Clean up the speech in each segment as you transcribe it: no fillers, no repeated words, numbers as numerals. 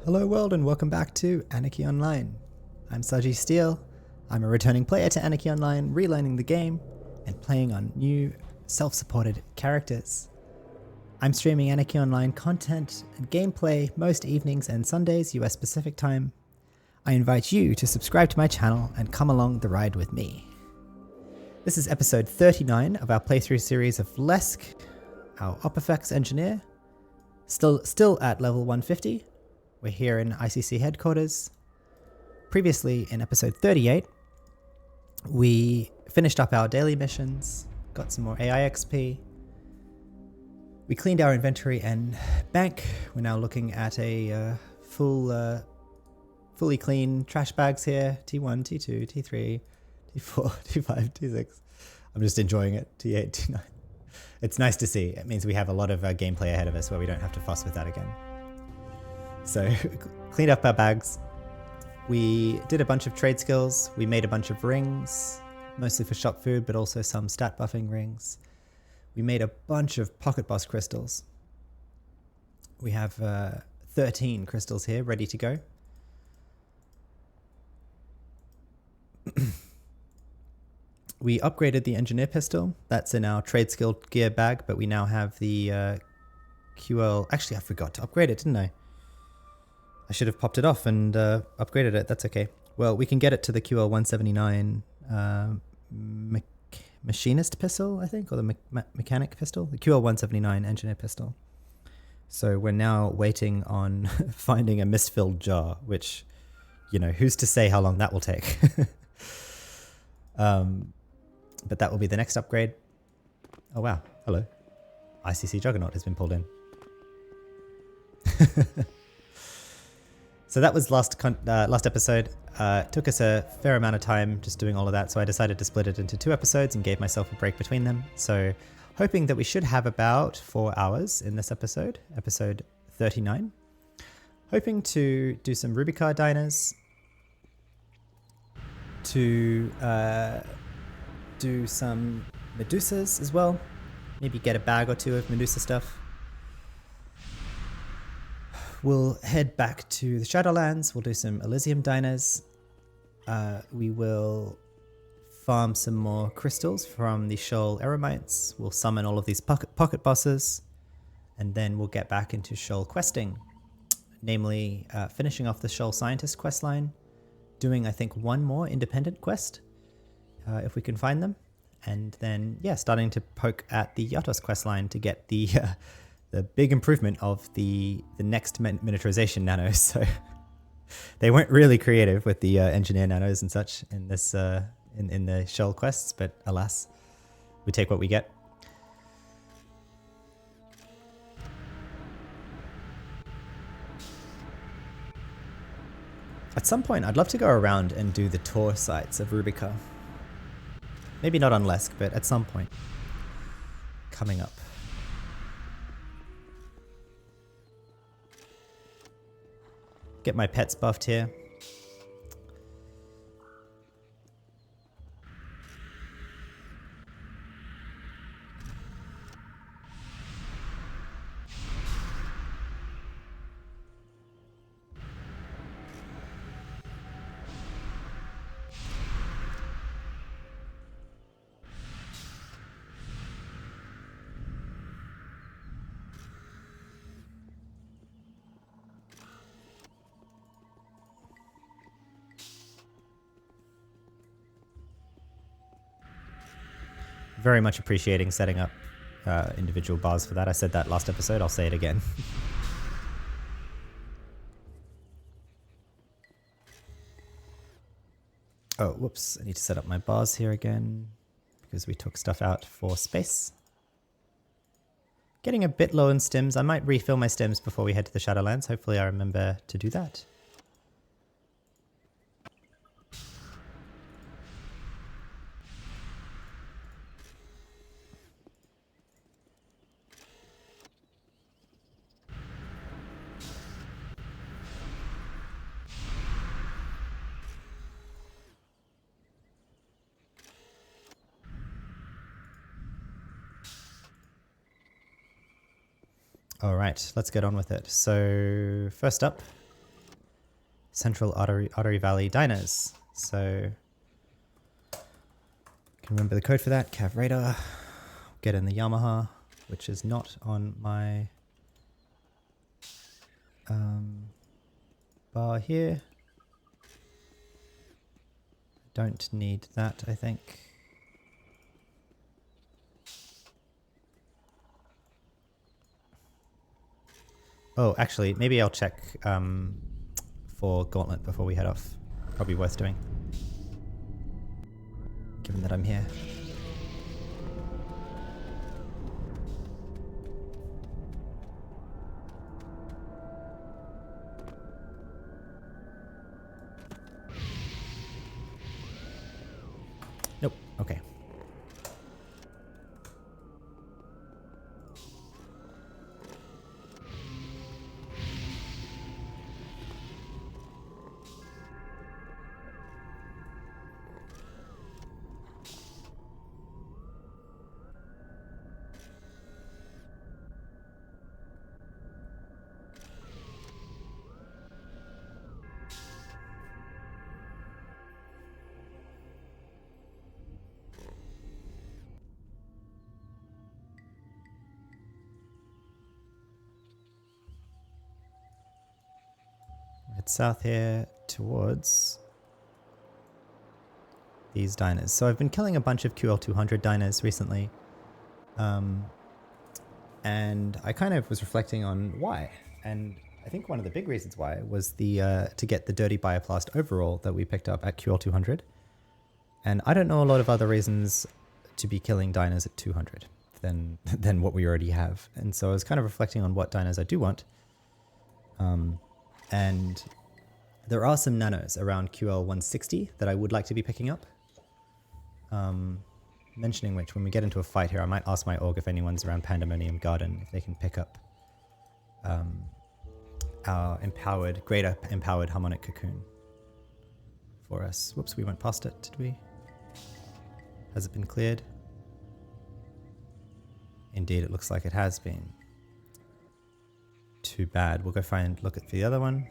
Hello world and welcome back to Anarchy Online. I'm Saji Steele. I'm a returning player to Anarchy Online, relearning the game and playing on new self-supported characters. I'm streaming Anarchy Online content and gameplay most evenings and Sundays US Pacific time. I invite you to subscribe to my channel and come along the ride with me. This is episode 39 of our playthrough series of Lesk, our Opifex engineer, still at level 150. We're here in ICC headquarters. Previously, in episode 38, we finished up our daily missions, got some more AI XP. We cleaned our inventory and bank. We're now looking at a fully clean trash bags here. T1, T2, T3, T4, T5, T6. I'm just enjoying it. T8, T9. It's nice to see. It means we have a lot of gameplay ahead of us where we don't have to fuss with that again. So cleaned up our bags. We did a bunch of trade skills. We made a bunch of rings, mostly for shop food, but also some stat buffing rings. We made a bunch of pocket boss crystals. We have 13 crystals here ready to go. We upgraded the engineer pistol. That's in our trade skill gear bag, but we now have the QL. Actually, I forgot to upgrade it, didn't I? I should have popped it off and upgraded it. That's okay. Well, we can get it to the QL 179 machinist pistol, I think, or the mechanic pistol. The QL 179 engineer pistol. So we're now waiting on finding a mist-filled jar, which, you know, who's to say how long that will take? But that will be the next upgrade. Oh, wow. Hello. ICC Juggernaut has been pulled in. So that was last episode. Took us a fair amount of time just doing all of that, so I decided to split it into 2 episodes and gave myself a break between them. So hoping that we should have about 4 hours in this episode 39. Hoping to do some Rubicar diners, to do some Medusas as well, maybe get a bag or 2 of Medusa stuff. We'll head back to the Shadowlands. We'll do some Elysium diners. We will farm some more crystals from the Shoal Eremites. We'll summon all of these pocket bosses. And then we'll get back into Shoal questing. Namely, finishing off the Shoal Scientist questline. Doing, I think, 1 more independent quest. If we can find them. And then, yeah, starting to poke at the Yatos questline to get the big improvement of the next miniaturization nanos. So they weren't really creative with the engineer nanos and such in this in the Shoal quests, but alas, we take what we get. At some point, I'd love to go around and do the tour sites of Rubica. Maybe not on Lesk, but at some point coming up. Get my pets buffed here. Very much appreciating setting up individual bars for that. I said that last episode, I'll say it again. Oh, whoops. I need to set up my bars here again because we took stuff out for space. Getting a bit low in stims. I might refill my stims before we head to the Shadowlands. Hopefully I remember to do that. All right, let's get on with it. So first up, Central Artery Valley diners. So can remember the code for that. Cav Radar. Get in the Yamaha, which is not on my bar here. Don't need that, I think. Oh, actually, maybe I'll check for Gauntlet before we head off. Probably worth doing, given that I'm here. Nope, okay. Head south here towards these diners. So I've been killing a bunch of QL200 diners recently. And I kind of was reflecting on why. And I think one of the big reasons why was the to get the Dirty Bioplast overall that we picked up at QL200. And I don't know a lot of other reasons to be killing diners at 200 than what we already have. And so I was kind of reflecting on what diners I do want. And there are some nanos around QL160 that I would like to be picking up. Mentioning which, when we get into a fight here, I might ask my org if anyone's around Pandemonium Garden, if they can pick up our greater empowered harmonic cocoon for us. Whoops, we went past it, did we? Has it been cleared? Indeed, it looks like it has been. Too bad. We'll go look at the other one.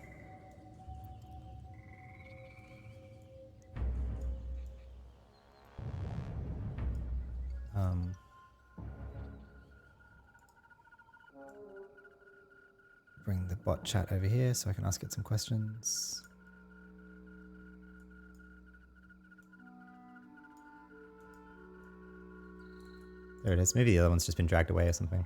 Bring the bot chat over here so I can ask it some questions. There it is. Maybe the other one's just been dragged away or something.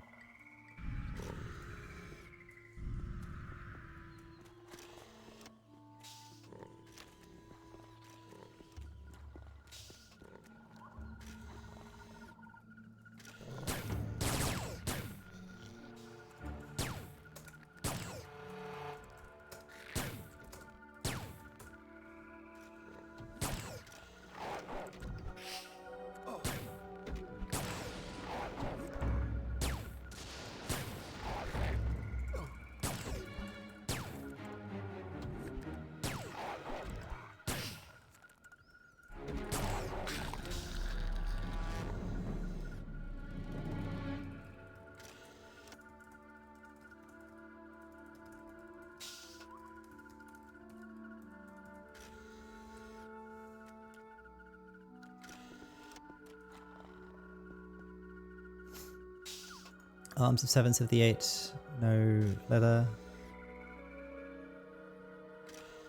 Arms of 7s of the 8, no leather.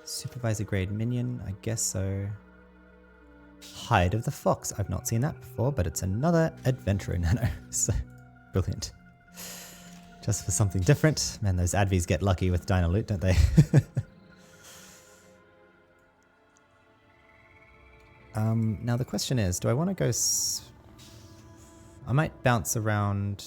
Supervisor grade minion, I guess so. Hide of the Fox, I've not seen that before, but it's another adventurer nano, so brilliant. Just for something different. Man, those advies get lucky with dino loot, don't they? Now the question is, do I want to go... I might bounce around...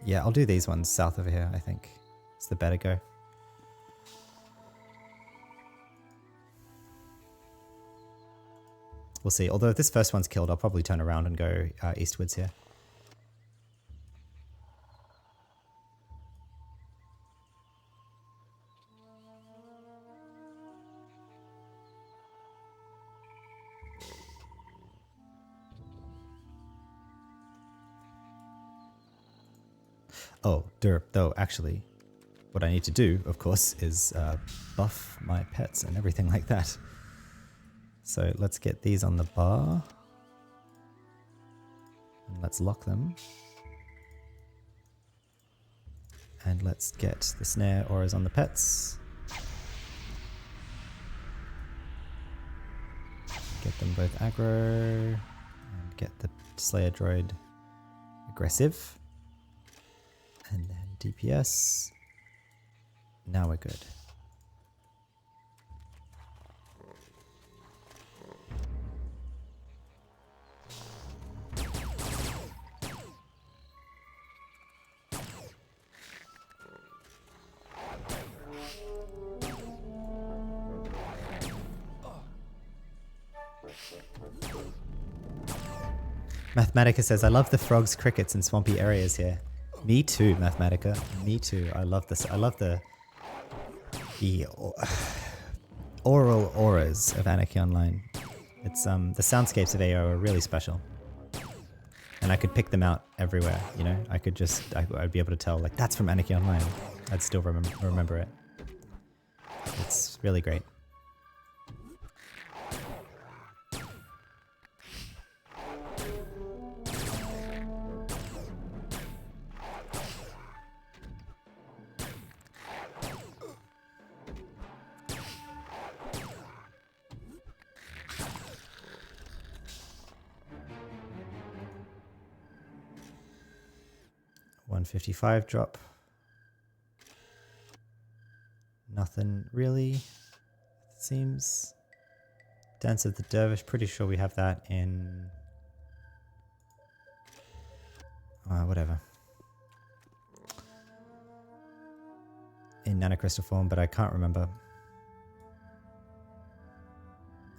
Yeah, I'll do these ones south over here, I think. It's the better go. We'll see. Although if this first one's killed, I'll probably turn around and go eastwards here. Oh, derp, though, actually, what I need to do, of course, is buff my pets and everything like that. So let's get these on the bar. And let's lock them. And let's get the snare auras on the pets. Get them both aggro. And get the Slayer droid aggressive. And then DPS. Now we're good. Mathematica says, I love the frogs, crickets, and swampy areas here. Me too, Mathematica. Me too. I love this. I love the oral auras of Anarchy Online. It's the soundscapes of AO are really special. And I could pick them out everywhere, you know? I could just, I'd be able to tell, like, that's from Anarchy Online. I'd still remember it. It's really great. $155 drop. Nothing really, it seems. Dance of the Dervish, pretty sure we have that in... whatever. In nanocrystal form, but I can't remember.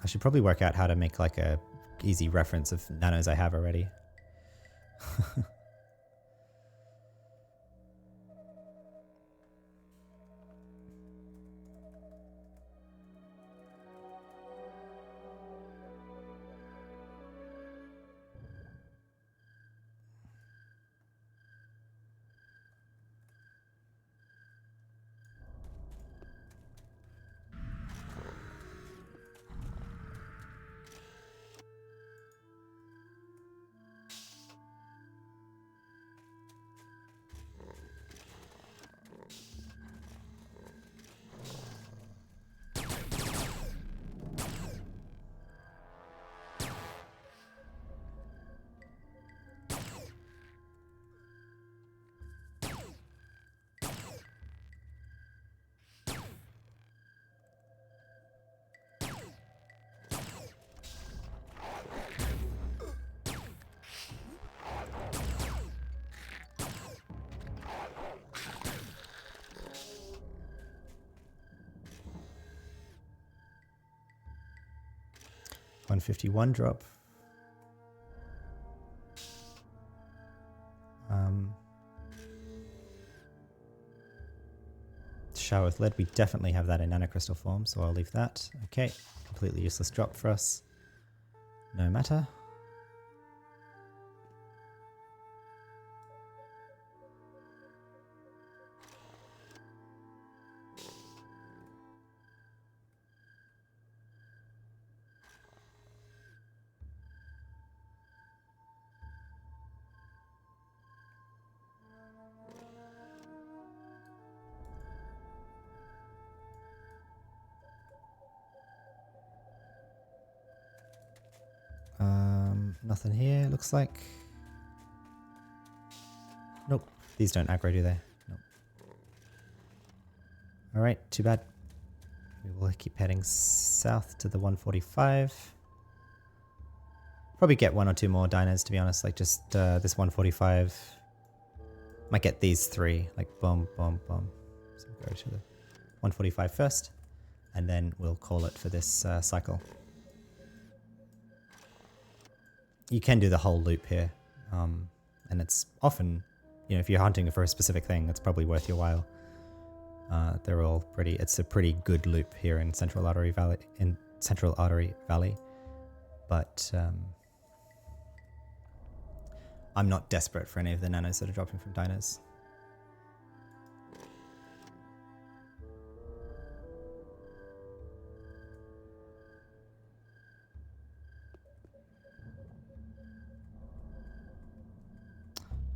I should probably work out how to make like a easy reference of nanos I have already. 151 drop. Shower with lead, we definitely have that in nanocrystal form, so I'll leave that. Okay, completely useless drop for us. No matter. Nothing here, looks like. Nope, these don't aggro, do they? Nope. Alright, too bad. We will keep heading south to the 145. Probably get one or two more diners, to be honest, like just this 145. Might get these three, like boom, boom, boom. So we'll go to the 145 first, and then we'll call it for this cycle. You can do the whole loop here, and it's often, you know, if you're hunting for a specific thing, it's probably worth your while. They're all pretty. It's a pretty good loop here in Central Artery Valley, but I'm not desperate for any of the nanos that are dropping from diners.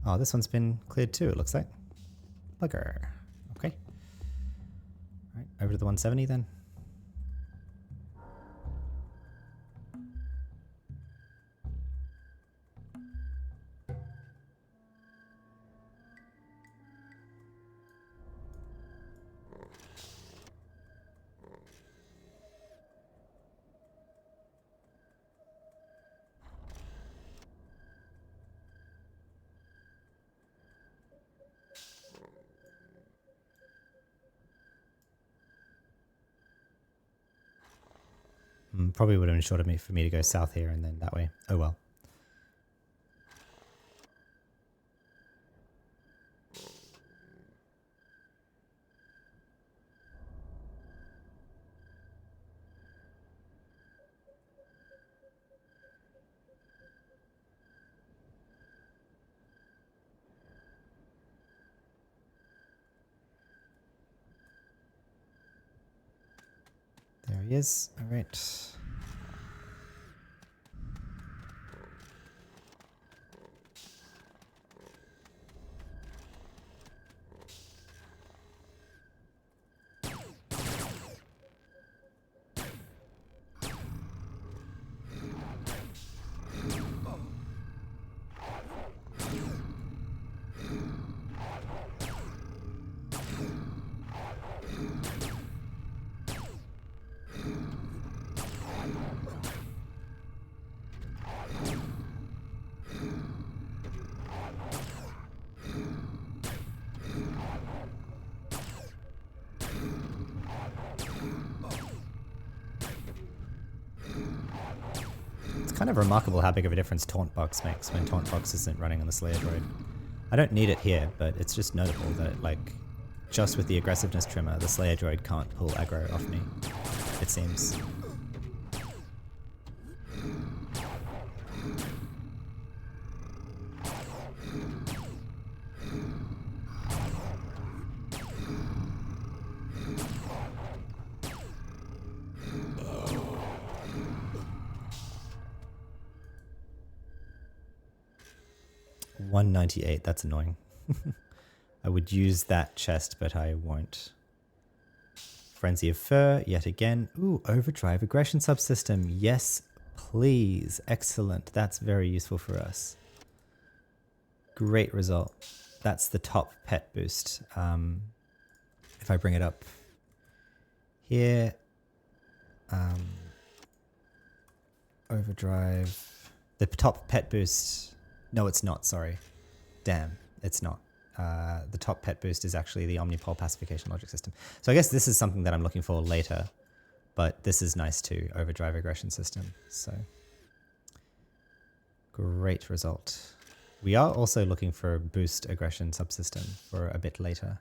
Oh, this one's been cleared too, it looks like. Bugger. Okay. Alright, over to the 170 then. Probably would have been shorter for me to go south here and then that way. Oh well. There he is. All right. Kind of remarkable how big of a difference Taunt Box makes when Taunt Box isn't running on the Slayer droid. I don't need it here, but it's just notable that, like, just with the aggressiveness trimmer, the Slayer droid can't pull aggro off me, it seems. $198, that's annoying. I would use that chest, but I won't. Frenzy of Fur, yet again. Ooh, Overdrive Aggression Subsystem. Yes, please. Excellent. That's very useful for us. Great result. That's the top pet boost. If I bring it up here. Overdrive. The top pet boost. No, it's not. Sorry. Damn, it's not. The top pet boost is actually the Omnipole pacification logic system. So I guess this is something that I'm looking for later, but this is nice too. Overdrive aggression system. So great result. We are also looking for a boost aggression subsystem for a bit later.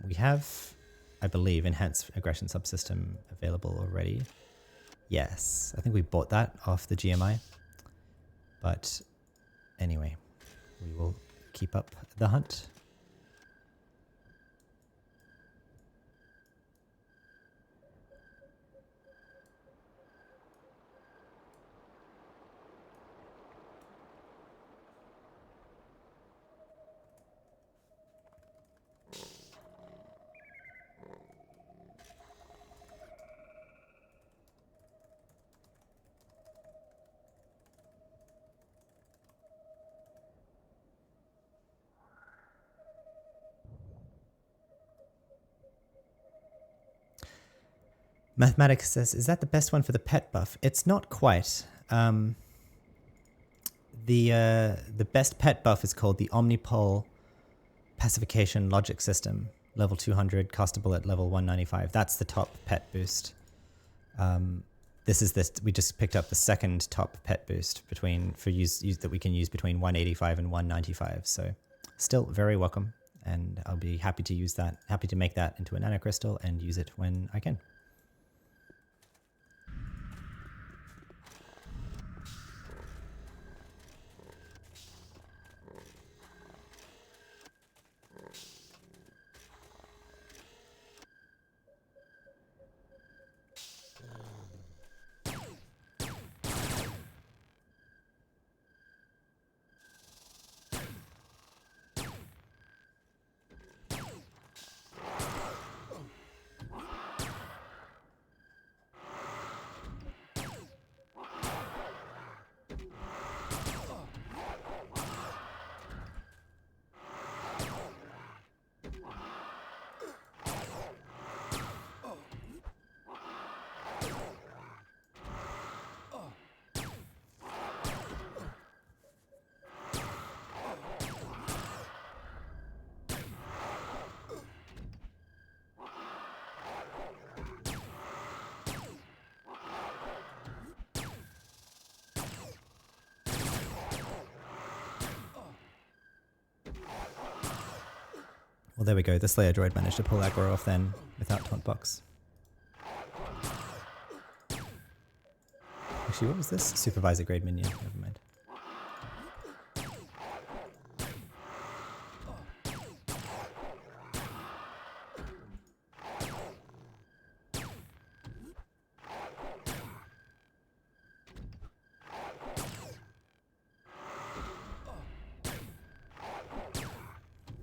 We have, I believe, enhanced aggression subsystem available already. Yes, I think we bought that off the GMI. But anyway, we will keep up the hunt. Mathematics says, is that the best one for the pet buff? It's not quite. The best pet buff is called the Omnipole Pacification Logic System, level 200, castable at level 195. That's the top pet boost. We just picked up the second top pet boost that we can use between 185 and 195. So still very welcome, and I'll be happy to use that. Happy to make that into a nanocrystal and use it when I can. Well, there we go. The Slayer droid managed to pull aggro off then without taunt box. Actually, what was this? Supervisor grade minion. Never mind.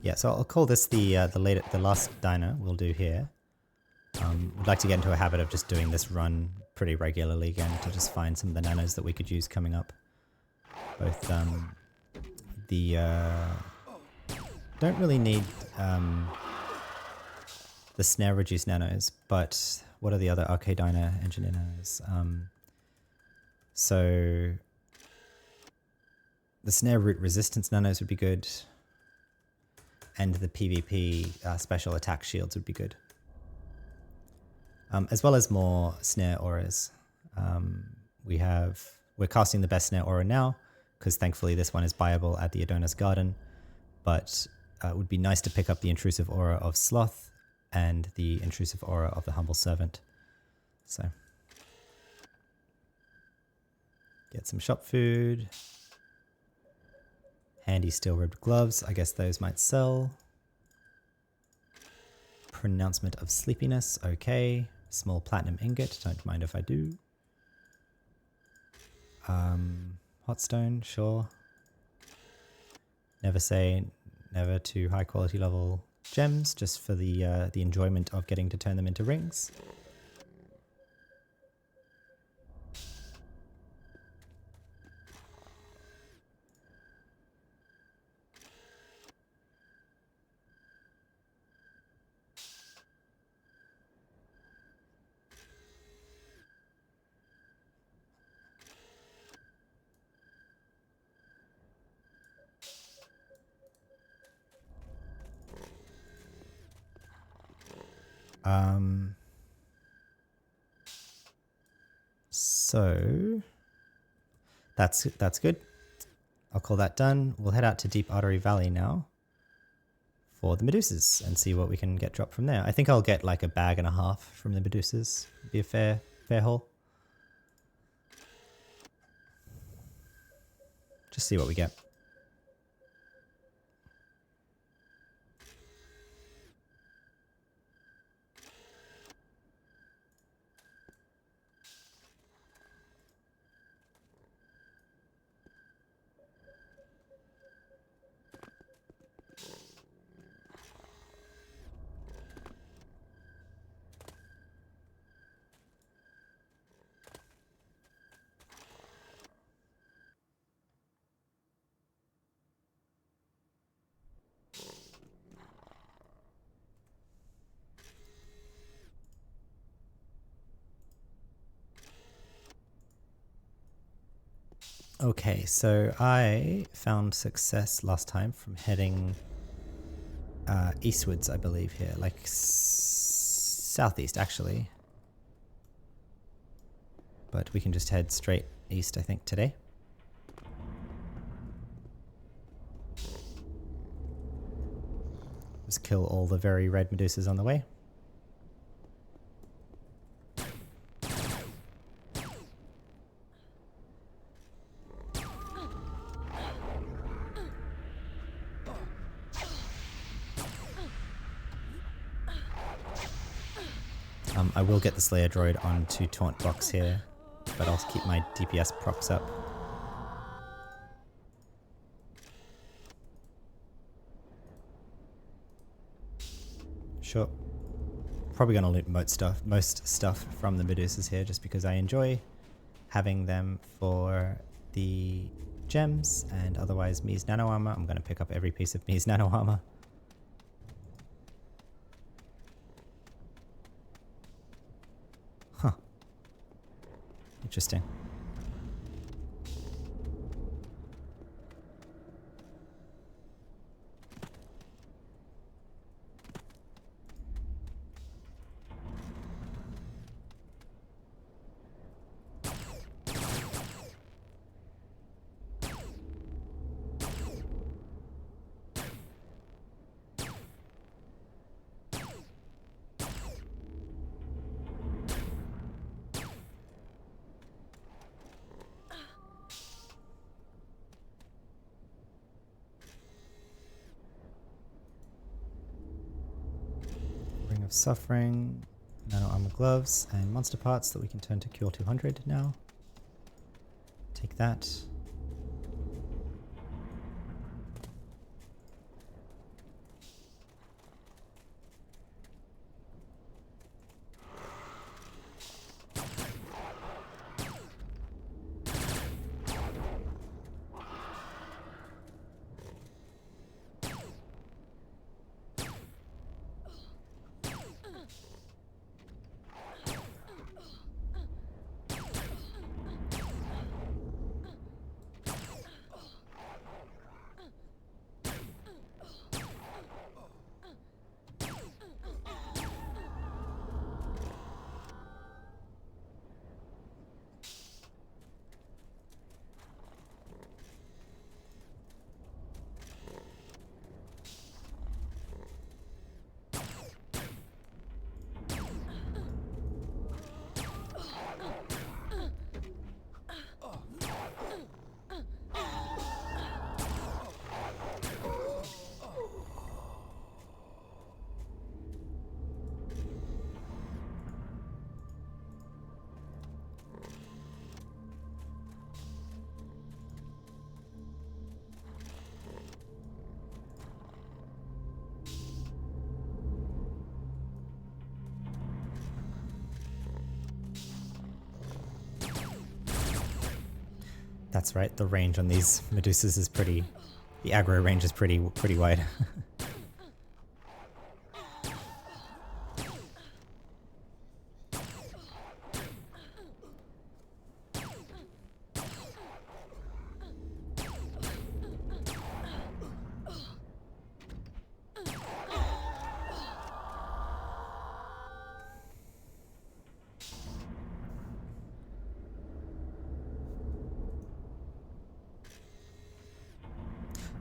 Yeah, so I'll call this the last diner we'll do here. We'd like to get into a habit of just doing this run pretty regularly again to just find some of the nanos that we could use coming up. Both don't really need the snare reduced nanos, but what are the other arcade diner engineer nanos? So the snare root resistance nanos would be good. And the PvP special attack shields would be good. As well as more snare auras. We're casting the best snare aura now, because thankfully this one is buyable at the Adonis Garden, but it would be nice to pick up the intrusive aura of Sloth and the intrusive aura of the Humble Servant. So, get some shop food. Handy steel-ribbed gloves, I guess those might sell. Pronouncement of sleepiness, okay. Small platinum ingot, don't mind if I do. Hot stone, sure. Never say never to high quality level gems, just for the enjoyment of getting to turn them into rings. So that's good. I'll call that done. We'll head out to Deep Artery Valley now for the Medusas and see what we can get dropped from there. I think I'll get like a bag and a half from the Medusas. Be a fair haul. Just see what we get. Okay, so I found success last time from heading eastwards, I believe here, like southeast actually. But we can just head straight east, I think, today. Just kill all the very red Medusas on the way. I will get the Slayer droid onto taunt box here, but I'll keep my DPS procs up. Sure. Probably going to loot most stuff from the Medusas here, just because I enjoy having them for the gems, and otherwise Mii's nano armor. I'm going to pick up every piece of Mii's nano armor. Huh. Interesting. of suffering, nano armor gloves, and monster parts that we can turn to cure 200 now. Take that. That's right, the range on these Medusas is pretty... The aggro range is pretty wide.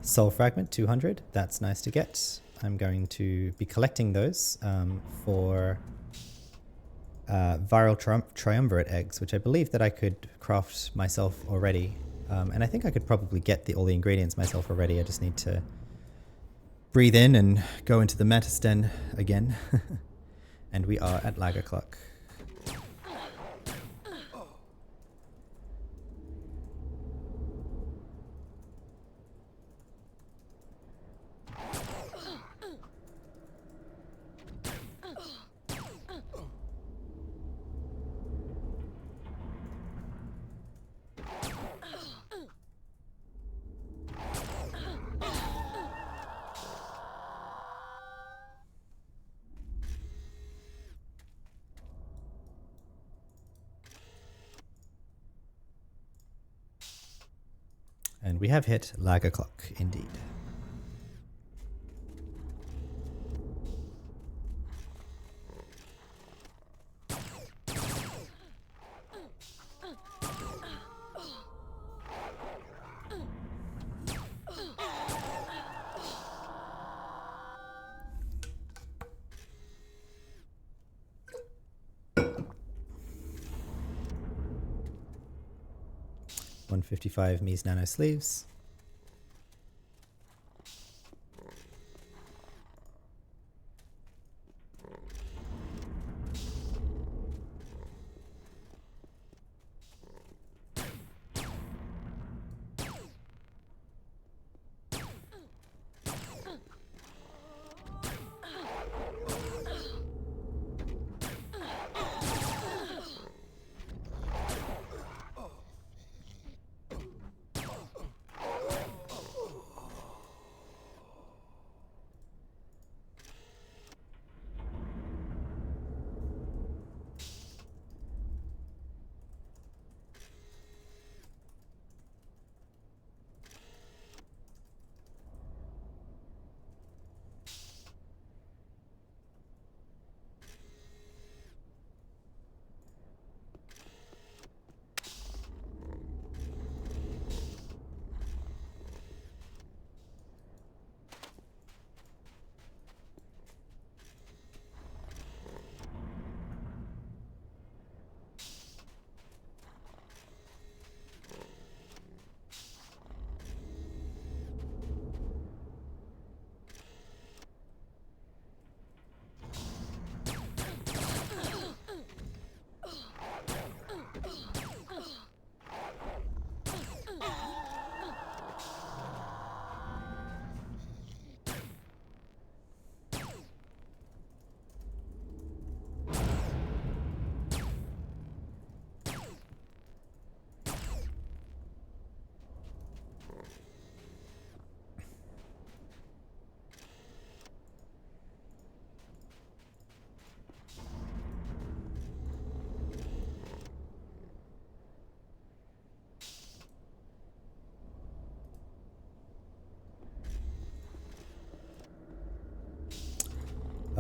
Soul Fragment 200, that's nice to get. I'm going to be collecting those for viral triumvirate eggs, which I believe that I could craft myself already. And I think I could probably get all the ingredients myself already. I just need to breathe in and go into the Mantis Den again. And we are at Lag o'clock. And we have hit Lag o'clock, indeed. $155 Mies Nano sleeves.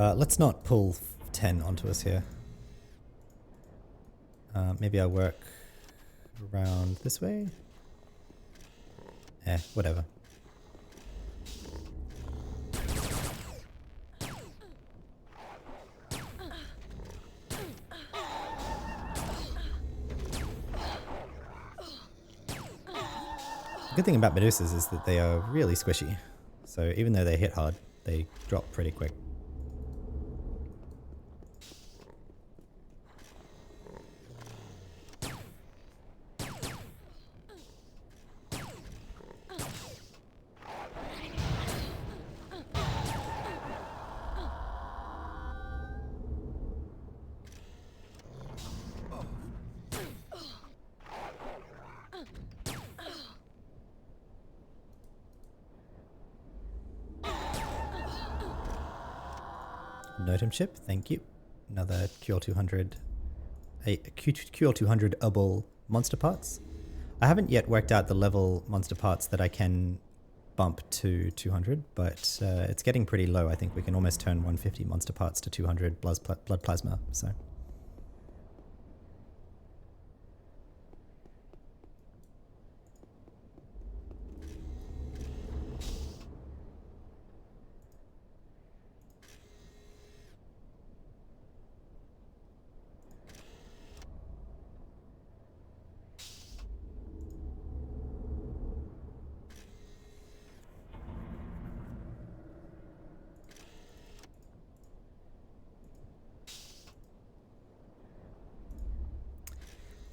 Let's not pull 10 onto us here. Maybe I'll work around this way. Whatever. The good thing about Medusas is that they are really squishy. So even though they hit hard, they drop pretty quick. Notum chip, thank you. Another Cure200, a Cure200-able monster parts. I haven't yet worked out the level monster parts that I can bump to 200, but it's getting pretty low. I think we can almost turn 150 monster parts to 200 blood plasma, so.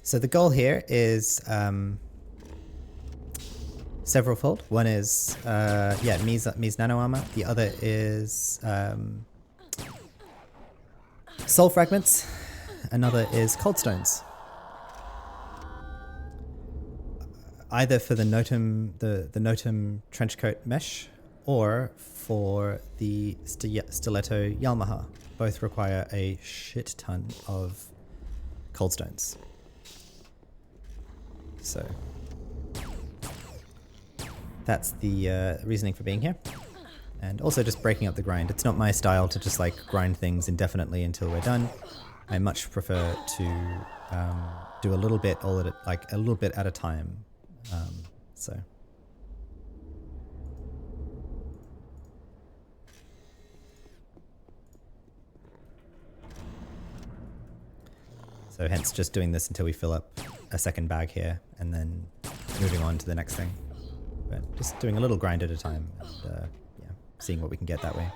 So the goal here is several-fold. One is, Mies nano armor. The other is soul fragments. Another is cold stones. Either for the Notum, the Notum trenchcoat mesh, or for the stiletto Yalmaha. Both require a shit ton of cold stones. So that's the reasoning for being here. And also just breaking up the grind. It's not my style to just like grind things indefinitely until we're done. I much prefer to do a little bit at a time. So hence just doing this until we fill up a second bag here and then moving on to the next thing. But just doing a little grind at a time and seeing what we can get that way.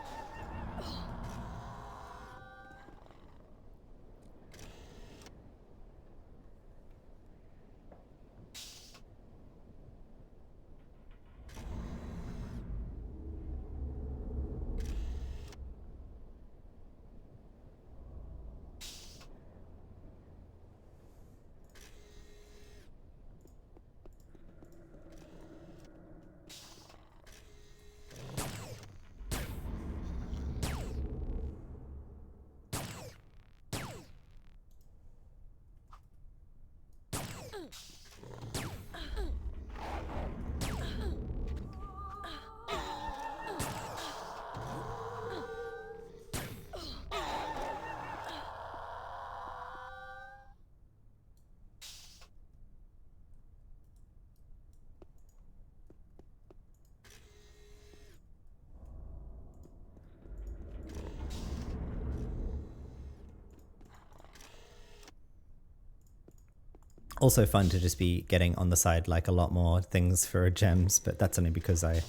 Also fun to just be getting on the side like a lot more things for gems, but that's only because I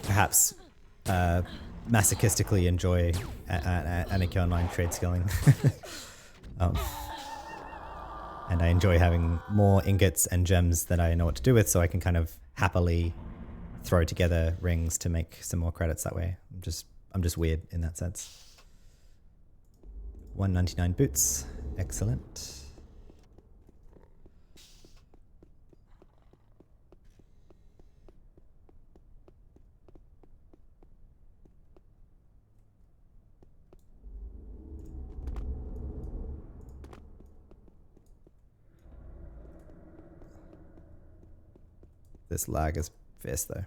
perhaps masochistically enjoy anarchy-online trade skilling. And I enjoy having more ingots and gems that I know what to do with, so I can kind of happily throw together rings to make some more credits that way. I'm just weird in that sense. 199 boots, excellent. This lag is fierce though.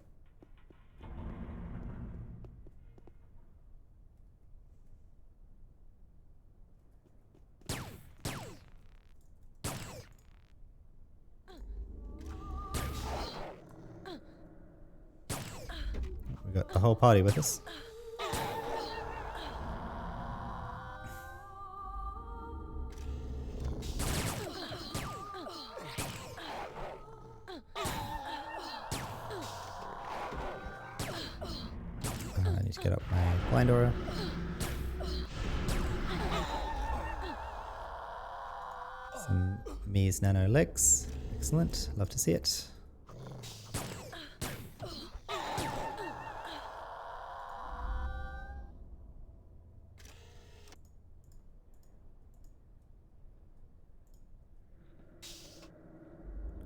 the whole party with us. I need to get up my blind aura. Some Mies nano legs. Excellent. Love to see it.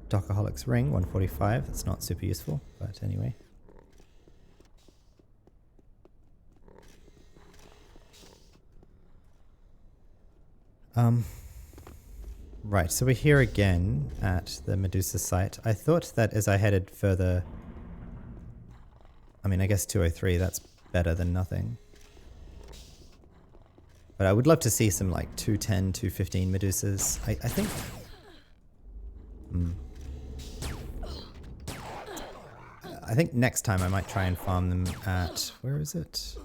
Dockerholic's ring, 145. That's not super useful, but anyway. Right, so we're here again at the Medusa site. I thought that as I headed further... I mean, I guess 203, that's better than nothing. But I would love to see some like 210, 215 Medusas. I think... I think next time I might try and farm them at... Where is it?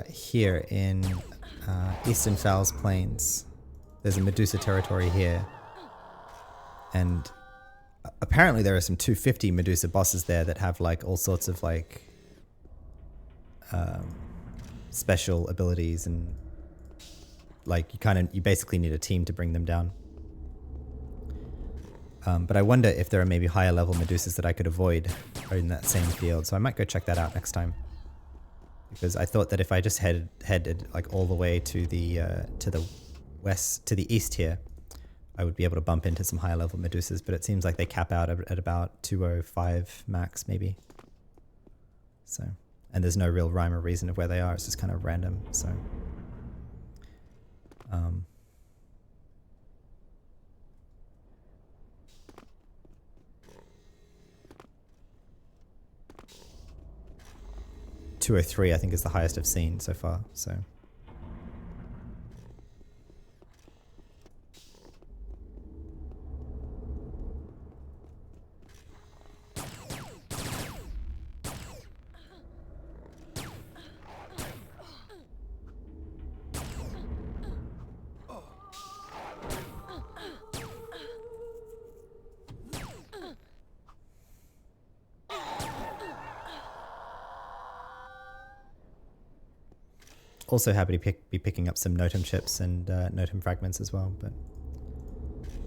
Here in Eastern Fowls Plains. There's a Medusa territory here. And apparently there are some 250 Medusa bosses there that have like all sorts of like special abilities, and like you basically need a team to bring them down. But I wonder if there are maybe higher level Medusas that I could avoid in that same field. So I might go check that out next time. Because I thought that if I just headed like all the way to the east here, I would be able to bump into some higher level Medusas, but it seems like they cap out at about 205 max maybe. So, and there's no real rhyme or reason of where they are, it's just kind of random, so. 203 I think is the highest I've seen so far, so. Also happy to be picking up some Notum chips and Notum fragments as well, but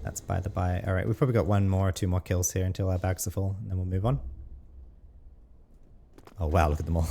that's by the by. Alright, we've probably got one more or two more kills here until our bags are full, and then we'll move on. Oh wow, look at them all.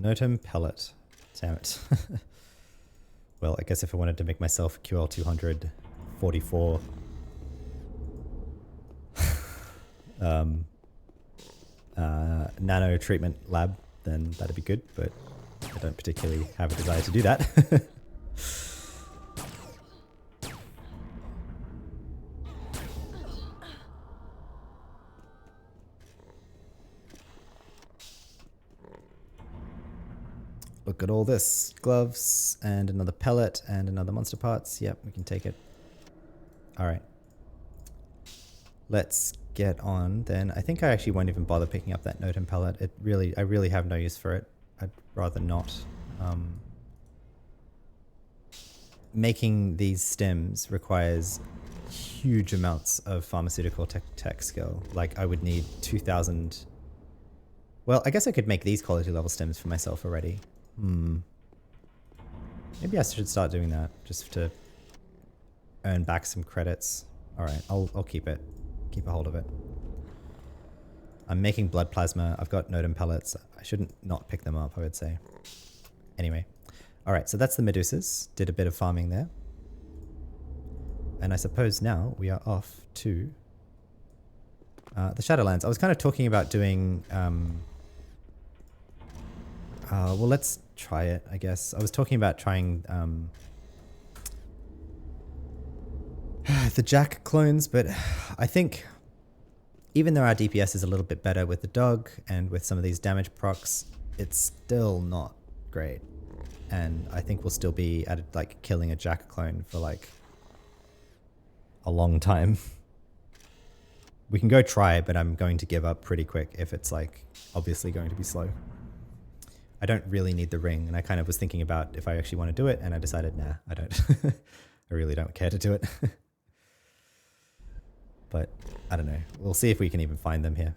Notum pellet. Damn it. Well, I guess if I wanted to make myself QL 244 nano treatment lab, then that'd be good, but I don't particularly have a desire to do that. Look at all this. Gloves and another pellet and another monster parts. Yep, we can take it. Alright. Let's get on then. I think I actually won't even bother picking up that Notum pellet. I really have no use for it. I'd rather not. Making these stems requires huge amounts of pharmaceutical tech skill. Like I would need 2,000. Well, I guess I could make these quality level stems for myself already. Maybe I should start doing that just to earn back some credits. Alright, I'll keep it. Keep a hold of it. I'm making blood plasma. I've got Nodum pellets. I shouldn't not pick them up, I would say. Anyway. Alright, so that's the Medusas. Did a bit of farming there. And I suppose now we are off to the Shadowlands. I was kind of talking about doing... well, let's try it, I guess. I was talking about trying the Jack clones, but I think even though our DPS is a little bit better with the dog and with some of these damage procs, it's still not great. And I think we'll still be at like killing a Jack clone for like a long time. We can go try it, but I'm going to give up pretty quick if it's like obviously going to be slow. I don't really need the ring, and I kind of was thinking about if I actually want to do it, and I decided, nah, I don't. I really don't care to do it. But I don't know. We'll see if we can even find them here.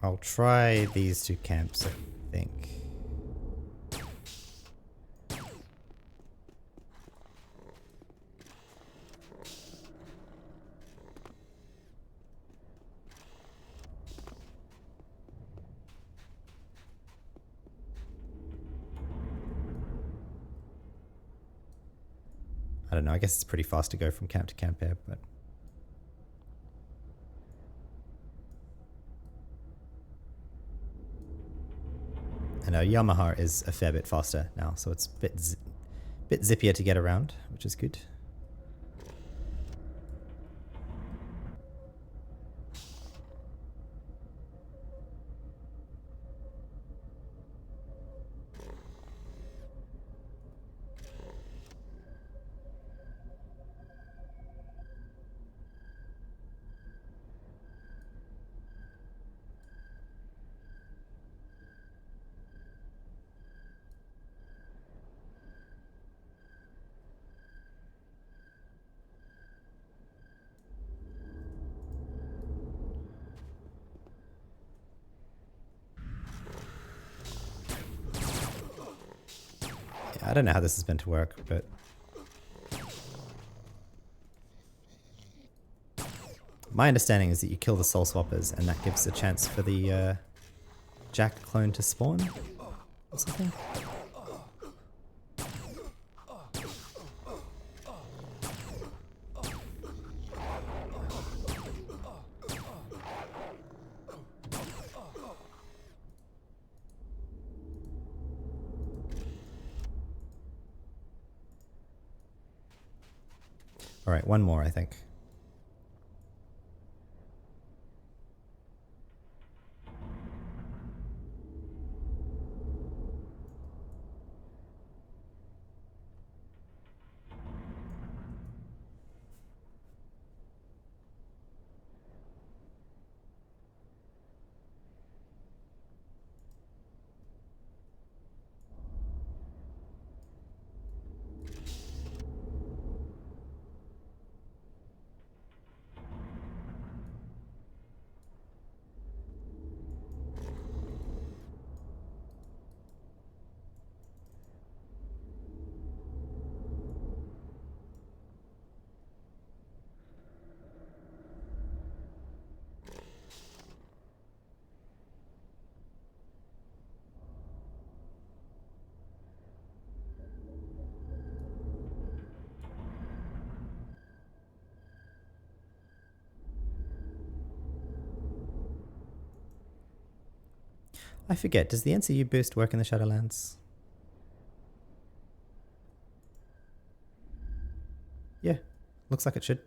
I'll try these two camps, I think. I don't know, I guess it's pretty fast to go from camp to camp here, but... I know Yamaha is a fair bit faster now, so it's a bit zippier to get around, which is good. I don't know how this is meant to work, but... My understanding is that you kill the soul swappers and that gives a chance for the Jack clone to spawn or something. Alright, one more, I think. I forget, does the NCU boost work in the Shadowlands? Yeah, looks like it should.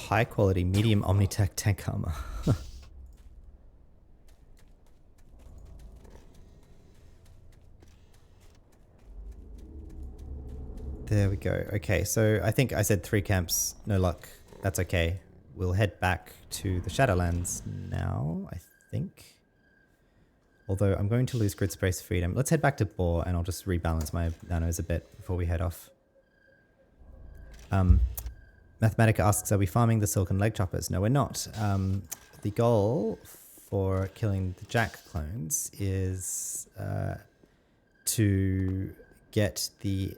High quality medium Omnitech tank armor. There we go. Okay, so I think I said 3 camps, no luck. That's okay. We'll head back to the Shadowlands now, I think. Although I'm going to lose grid space freedom. Let's head back to Boar and I'll just rebalance my nanos a bit before we head off. Mathematica asks, are we farming the Silken Leg Choppers? No, we're not. The goal for killing the Jack clones is to get the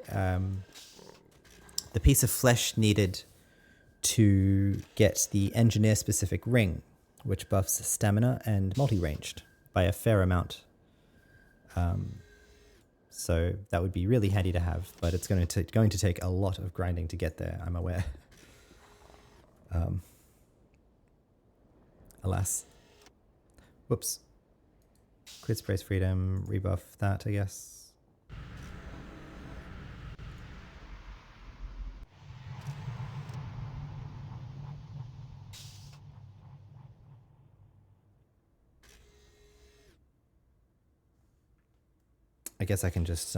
piece of flesh needed to get the engineer-specific ring, which buffs stamina and multi-ranged by a fair amount. So that would be really handy to have, but it's going to take a lot of grinding to get there, I'm aware. Alas. Whoops. Crit Sprays Freedom, rebuff that, I guess. I guess I can just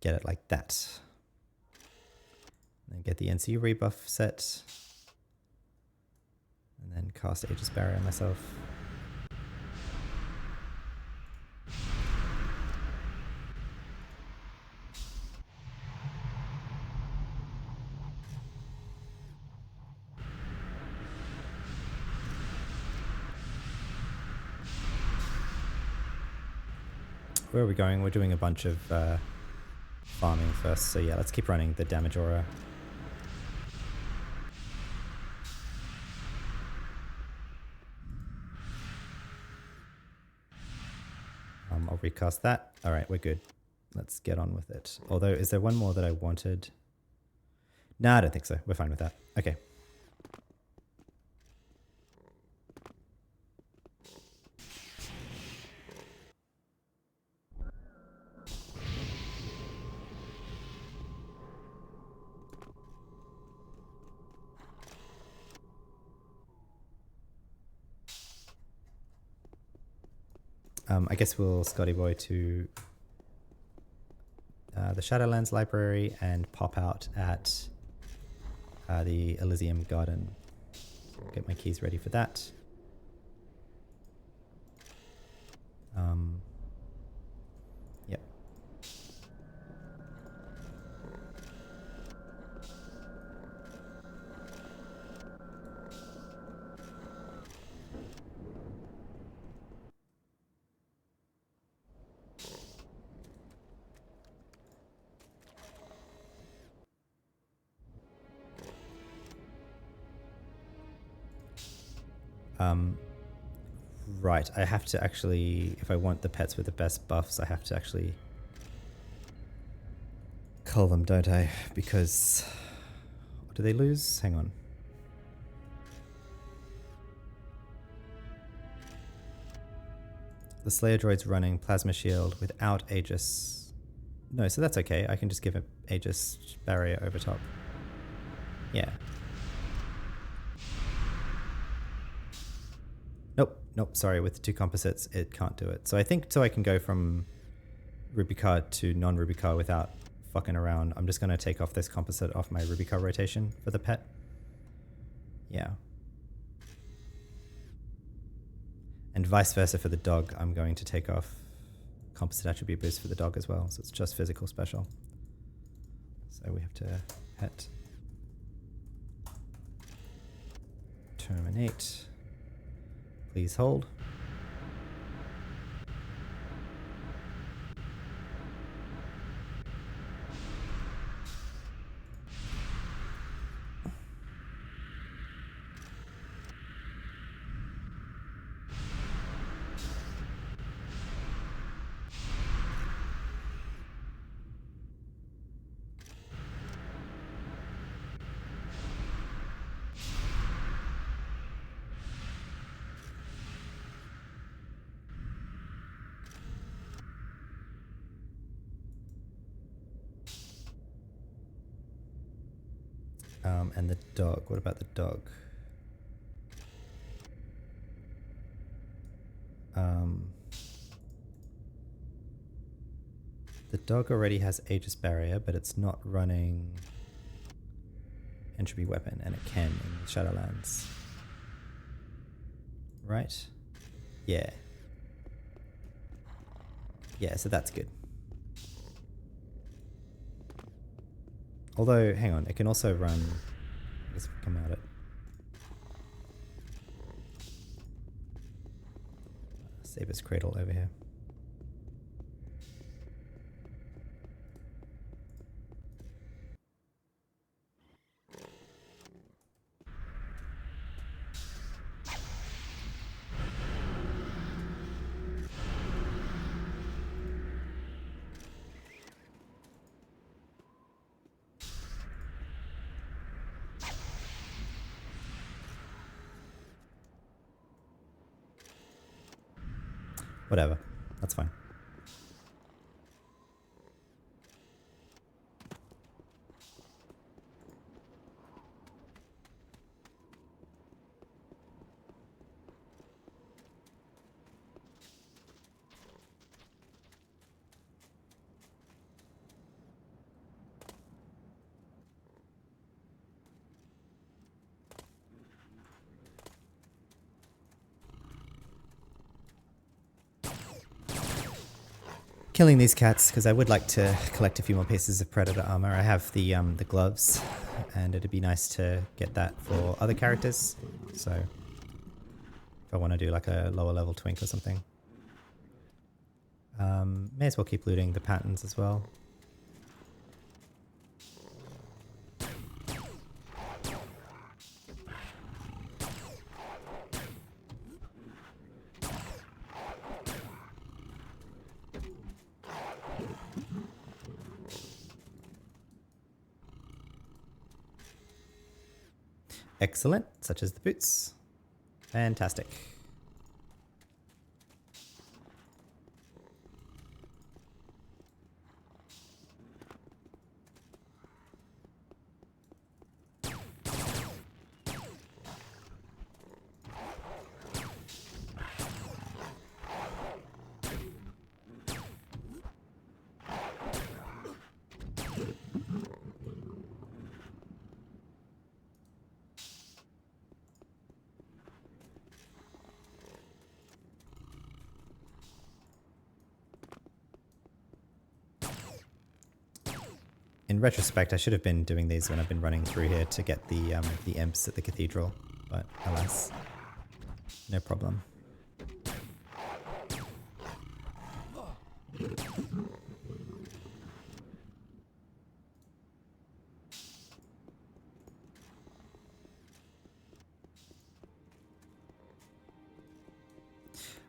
get it like that. And then get the NCU rebuff set. And then cast Aegis Barrier on myself. Where are we going? We're doing a bunch of farming first, so yeah, let's keep running the damage aura. I'll recast that. Alright, we're good. Let's get on with it. Although, is there one more that I wanted? No, I don't think so. We're fine with that. Okay. I guess we'll Scotty Boy to the Shadowlands library and pop out at the Elysium Garden. Get my keys ready for that. Yep. Right, I have to actually, if I want the pets with the best buffs, I have to actually cull them, don't I? Because, do they lose? Hang on. The Slayer droid's running Plasma Shield without Aegis. No, so that's okay. I can just give an Aegis barrier over top. Yeah. Nope, sorry. With the 2 composites, it can't do it. So I think I can go from Ruby card to non-Ruby card without fucking around. I'm just going to take off this composite off my Ruby card rotation for the pet. Yeah. And vice versa for the dog, I'm going to take off composite attribute boost for the dog as well. So it's just physical special. So we have to pet. Terminate. Please hold. And the dog, what about the dog? The dog already has Aegis Barrier, but it's not running Entropy Weapon, and it can in the Shadowlands. Right? Yeah. Yeah, so that's good. Although, hang on, it can also run... Let's come out it. Saber's Cradle over here. Whatever, that's fine. Killing these cats because I would like to collect a few more pieces of Predator armor. I have the gloves, and it'd be nice to get that for other characters. So if I want to do like a lower level twink or something, may as well keep looting the patterns as well. Excellent, such as the boots. Fantastic. In retrospect, I should have been doing these when I've been running through here to get the imps at the cathedral, but alas, no problem.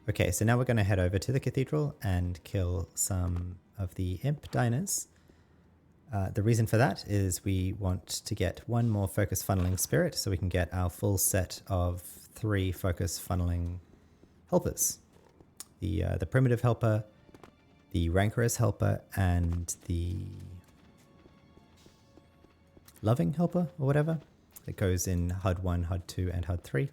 Okay, so now we're going to head over to the cathedral and kill some of the imp diners. The reason for that is we want to get one more focus funneling spirit so we can get our full set of 3 focus funneling helpers. the primitive helper, the rancorous helper, and the loving helper or whatever. It goes in HUD 1, HUD 2, and HUD 3.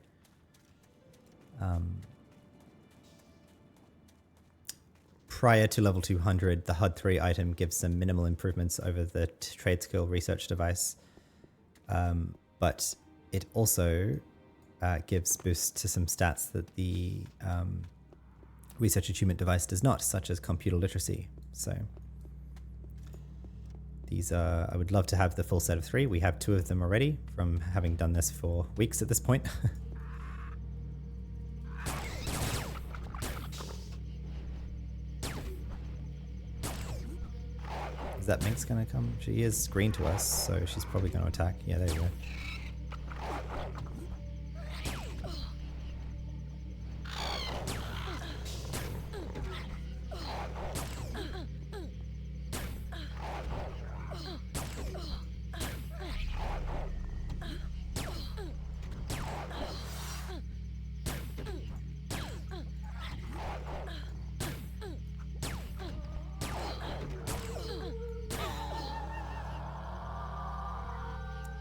Prior to level 200, the HUD 3 item gives some minimal improvements over the trade skill research device, but it also gives boosts to some stats that the research achievement device does not, such as computer literacy. So these are, I would love to have the full set of 3. We have 2 of them already from having done this for weeks at this point. Is that Mink's gonna come? She is green to us, so she's probably gonna attack. Yeah, there you go.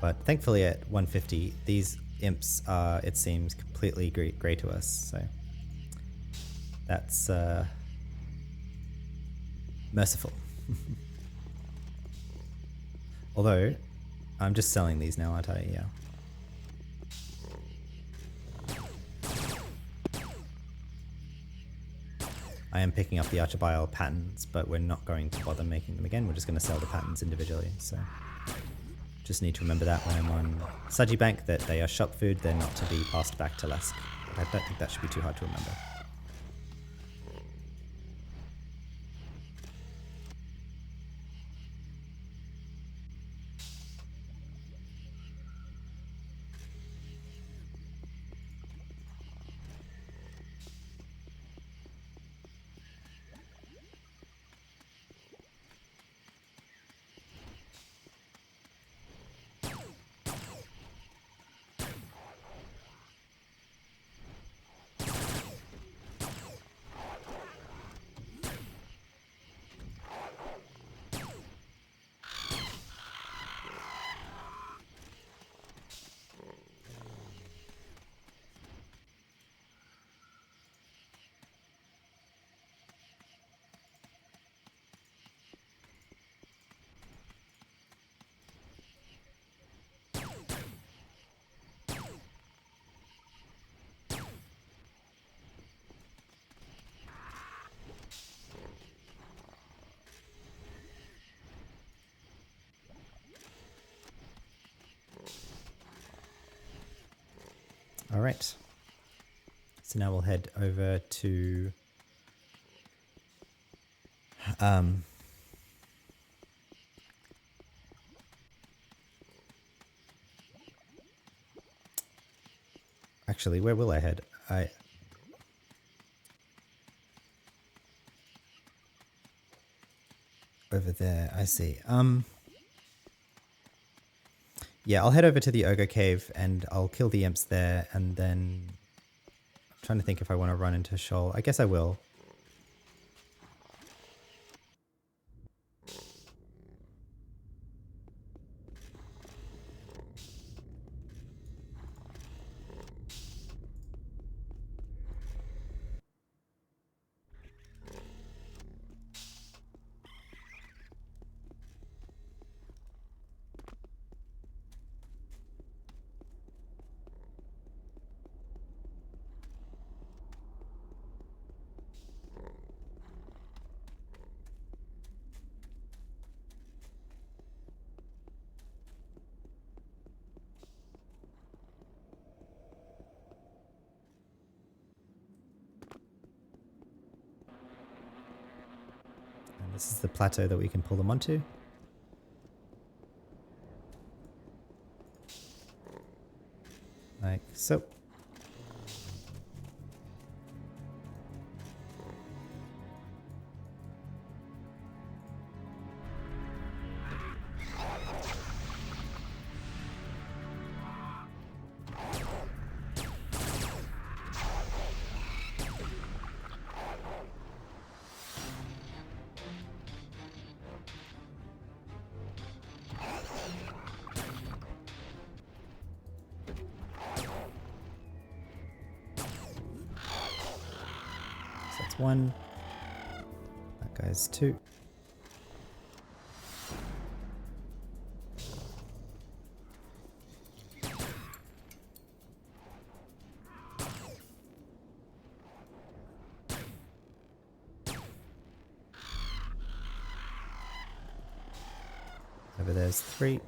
But thankfully at 150, these imps are, it seems, completely grey to us, so that's merciful. Although, I'm just selling these now, aren't I? Yeah. I am picking up the Archibile patterns, but we're not going to bother making them again. We're just going to sell the patterns individually, so just need to remember that when I'm on Sudgy Bank, that they are shop food, they're not to be passed back to Lesk. But I don't think that should be too hard to remember. All right. So now we'll head over to actually, where will I head? Over there, I see. Yeah, I'll head over to the Ogre Cave and I'll kill the imps there, and then I'm trying to think if I want to run into Shoal. I guess I will. This is the plateau that we can pull them onto. Like so. That's 1. That guy's 2. Over there's 3.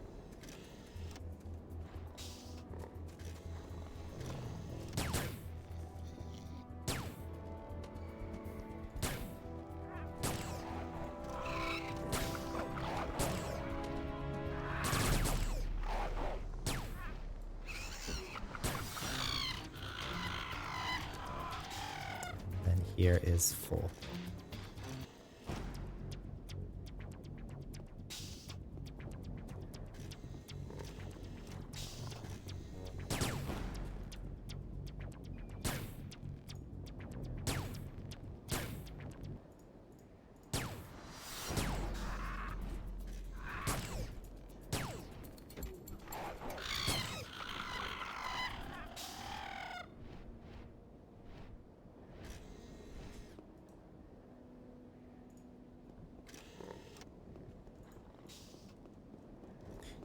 Then here is 4.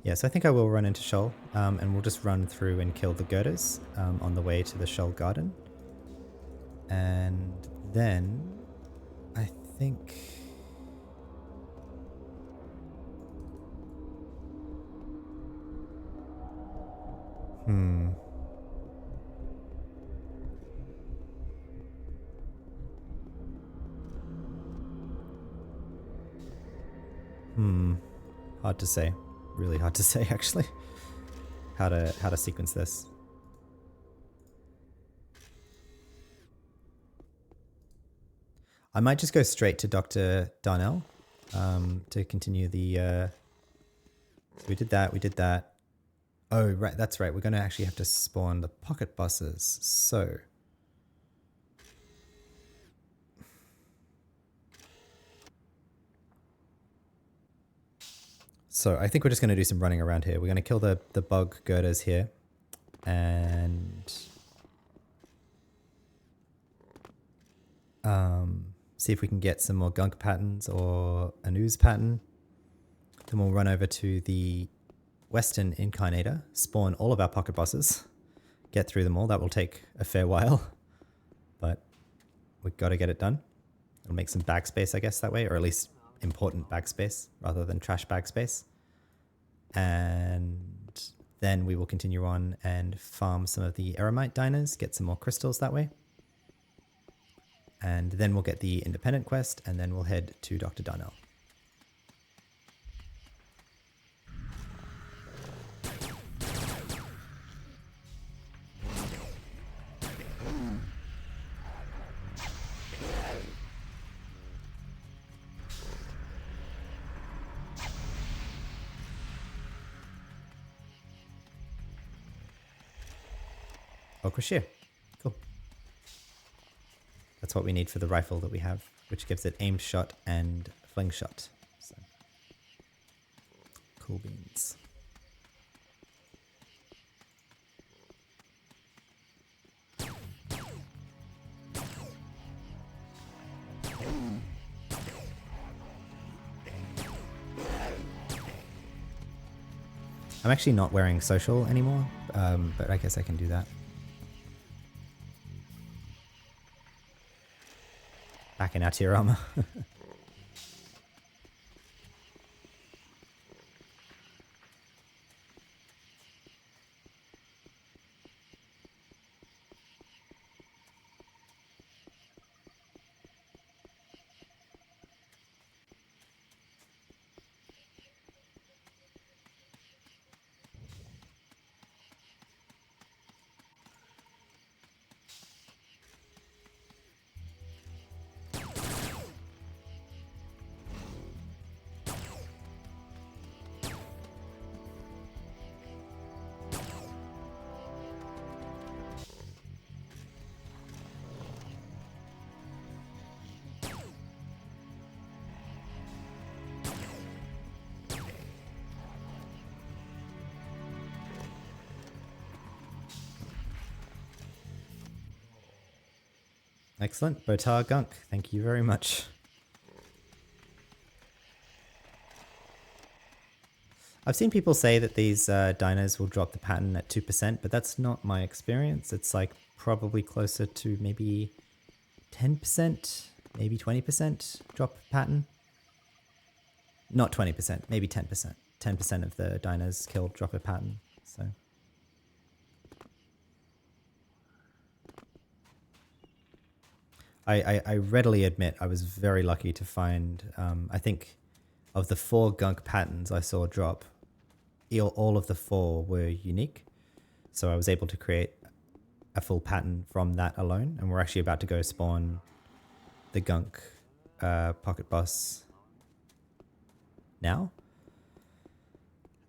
Yes, I think I will run into Shoal, and we'll just run through and kill the girders on the way to the Shoal Garden. And then I think... Hard to say. Really hard to say, actually. How to sequence this. I might just go straight to Dr. Darnell to continue the... So we did that. Oh, right, that's right. We're going to actually have to spawn the pocket buses. So I think we're just going to do some running around here. We're going to kill the bug girders here. And... see if we can get some more gunk patterns or an ooze pattern. Then we'll run over to the Western Incarnator, spawn all of our pocket bosses, get through them all. That will take a fair while, but we've got to get it done. It'll make some bag space, I guess, that way, or at least important bag space rather than trash bag space. And then we will continue on and farm some of the Eremite diners, get some more crystals that way. And then we'll get the independent quest, and then we'll head to Dr. Darnell. Oh, Crochet. Cool. That's what we need for the rifle that we have, which gives it aimed shot and fling shot. So, cool beans. I'm actually not wearing social anymore, but I guess I can do that. Back in our tier armor. Excellent. Botar Gunk, thank you very much. I've seen people say that these diners will drop the pattern at 2%, but that's not my experience. It's like probably closer to maybe 10%, maybe 20% drop pattern. Not 20%, maybe 10%. 10% of the diners killed drop a pattern. So I readily admit I was very lucky to find, I think of the 4 gunk patterns I saw drop, all of the 4 were unique. So I was able to create a full pattern from that alone. And we're actually about to go spawn the gunk pocket boss now.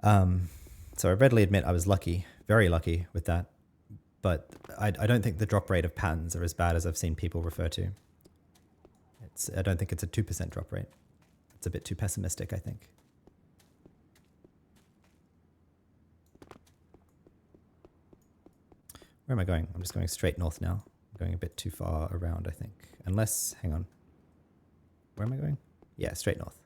So I readily admit I was lucky, very lucky with that. But I don't think the drop rate of patterns are as bad as I've seen people refer to. I don't think it's a 2% drop rate. It's a bit too pessimistic, I think. Where am I going? I'm just going straight north now. I'm going a bit too far around, I think. Unless, hang on. Where am I going? Yeah, straight north.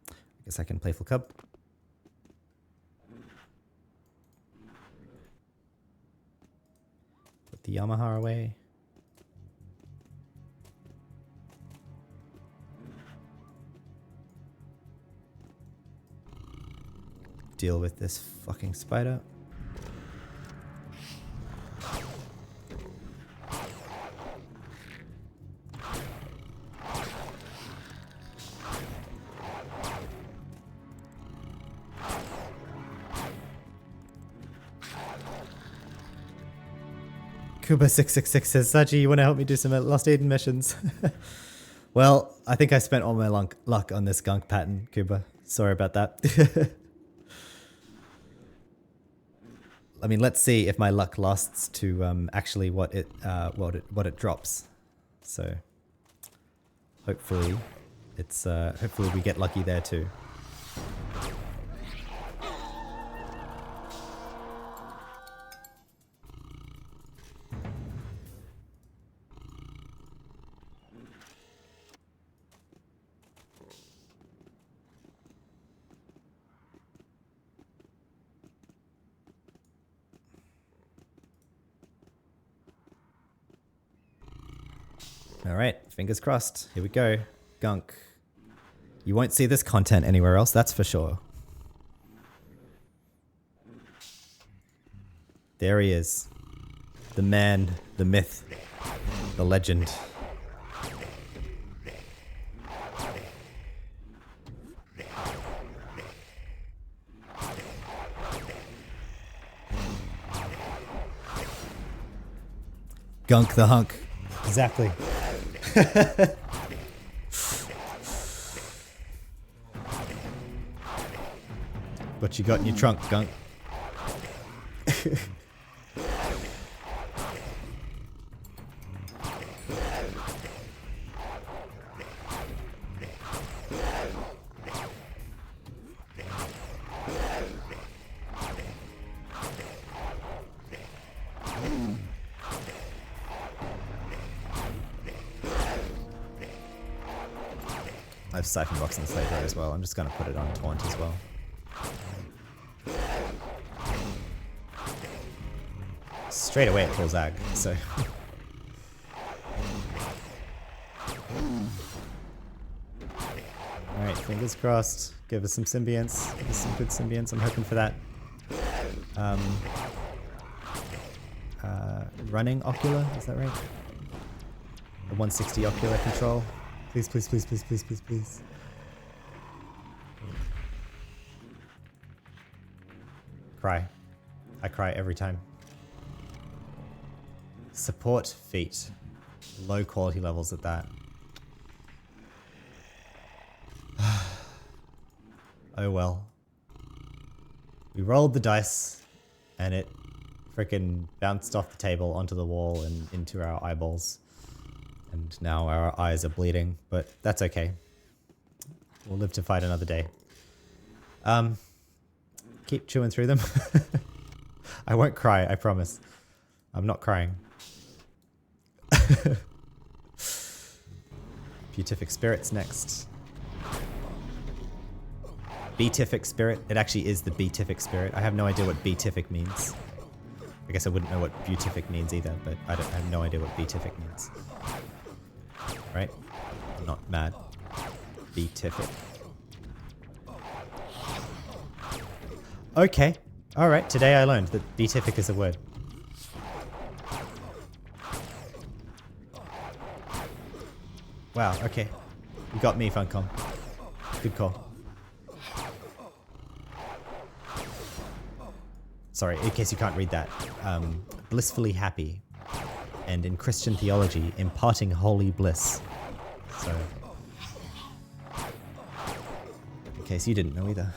I guess I can playful cub. Put the Yamaha away. Deal with this fucking spider. Kuba666 says, Saji, you want to help me do some Lost Eden missions? Well, I think I spent all my luck on this gunk pattern, Kuba. Sorry about that. I mean, let's see if my luck lasts to actually what it drops. So hopefully it's hopefully we get lucky there too. Alright, fingers crossed. Here we go. Gunk. You won't see this content anywhere else, that's for sure. There he is. The man, the myth, the legend. Gunk the hunk. Exactly. What you got in your trunk, Gunk? I have Siphon Box and Slaver as well. I'm just going to put it on Taunt as well. Straight away it pulls Ag, so... Alright, fingers crossed. Give us some symbionts. Give us some good symbionts. I'm hoping for that. Running Ocular, is that right? The 160 Ocular control. Please, please, please, please, please, please, please. Cry. I cry every time. Support feat. Low quality levels at that. Oh well. We rolled the dice and it frickin' bounced off the table onto the wall and into our eyeballs. And now our eyes are bleeding, but that's okay. We'll live to fight another day. Keep chewing through them. I won't cry, I promise. I'm not crying. Beatific Spirit's next. Beatific Spirit. It actually is the Beatific Spirit. I have no idea what Beatific means. I guess I wouldn't know what Beatific means either, but I have no idea what Beatific means. Right? I'm not mad. Beatific. Okay. Alright, today I learned that beatific is a word. Wow, okay. You got me, Funcom. Good call. Sorry, in case you can't read that. Blissfully happy. And in Christian theology, imparting holy bliss. So, in case you didn't know either.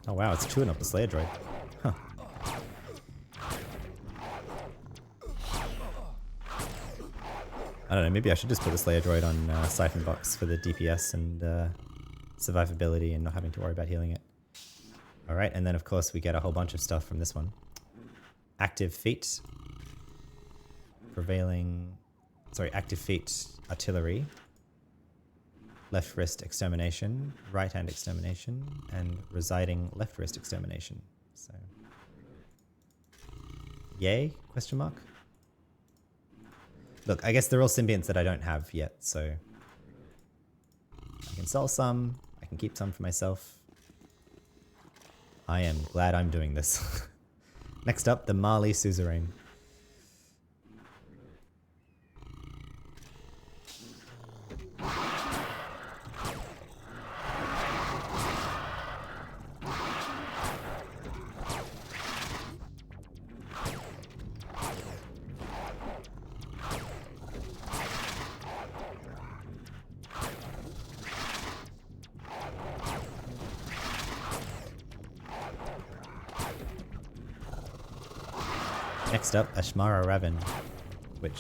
Oh wow, it's chewing up the Slayer droid. Huh. I don't know, maybe I should just put the Slayer droid on Siphon Box for the DPS and survivability and not having to worry about healing it. Alright, and then of course we get a whole bunch of stuff from this one. Active feat. Active feat artillery. Left wrist extermination, right hand extermination, and residing left wrist extermination. So, yay? Question mark. Look, I guess they're all symbionts that I don't have yet, so I can sell some. I can keep some for myself. I am glad I'm doing this. Next up, the Mali Suzerain. Next up, Ashmara Raven, which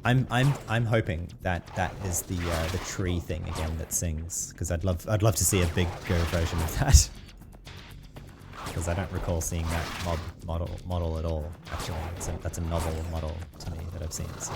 I'm hoping that is the tree thing again that sings, because I'd love to see a bigger version of that, because I don't recall seeing that model at all. Actually, that's a novel model to me that I've seen. So.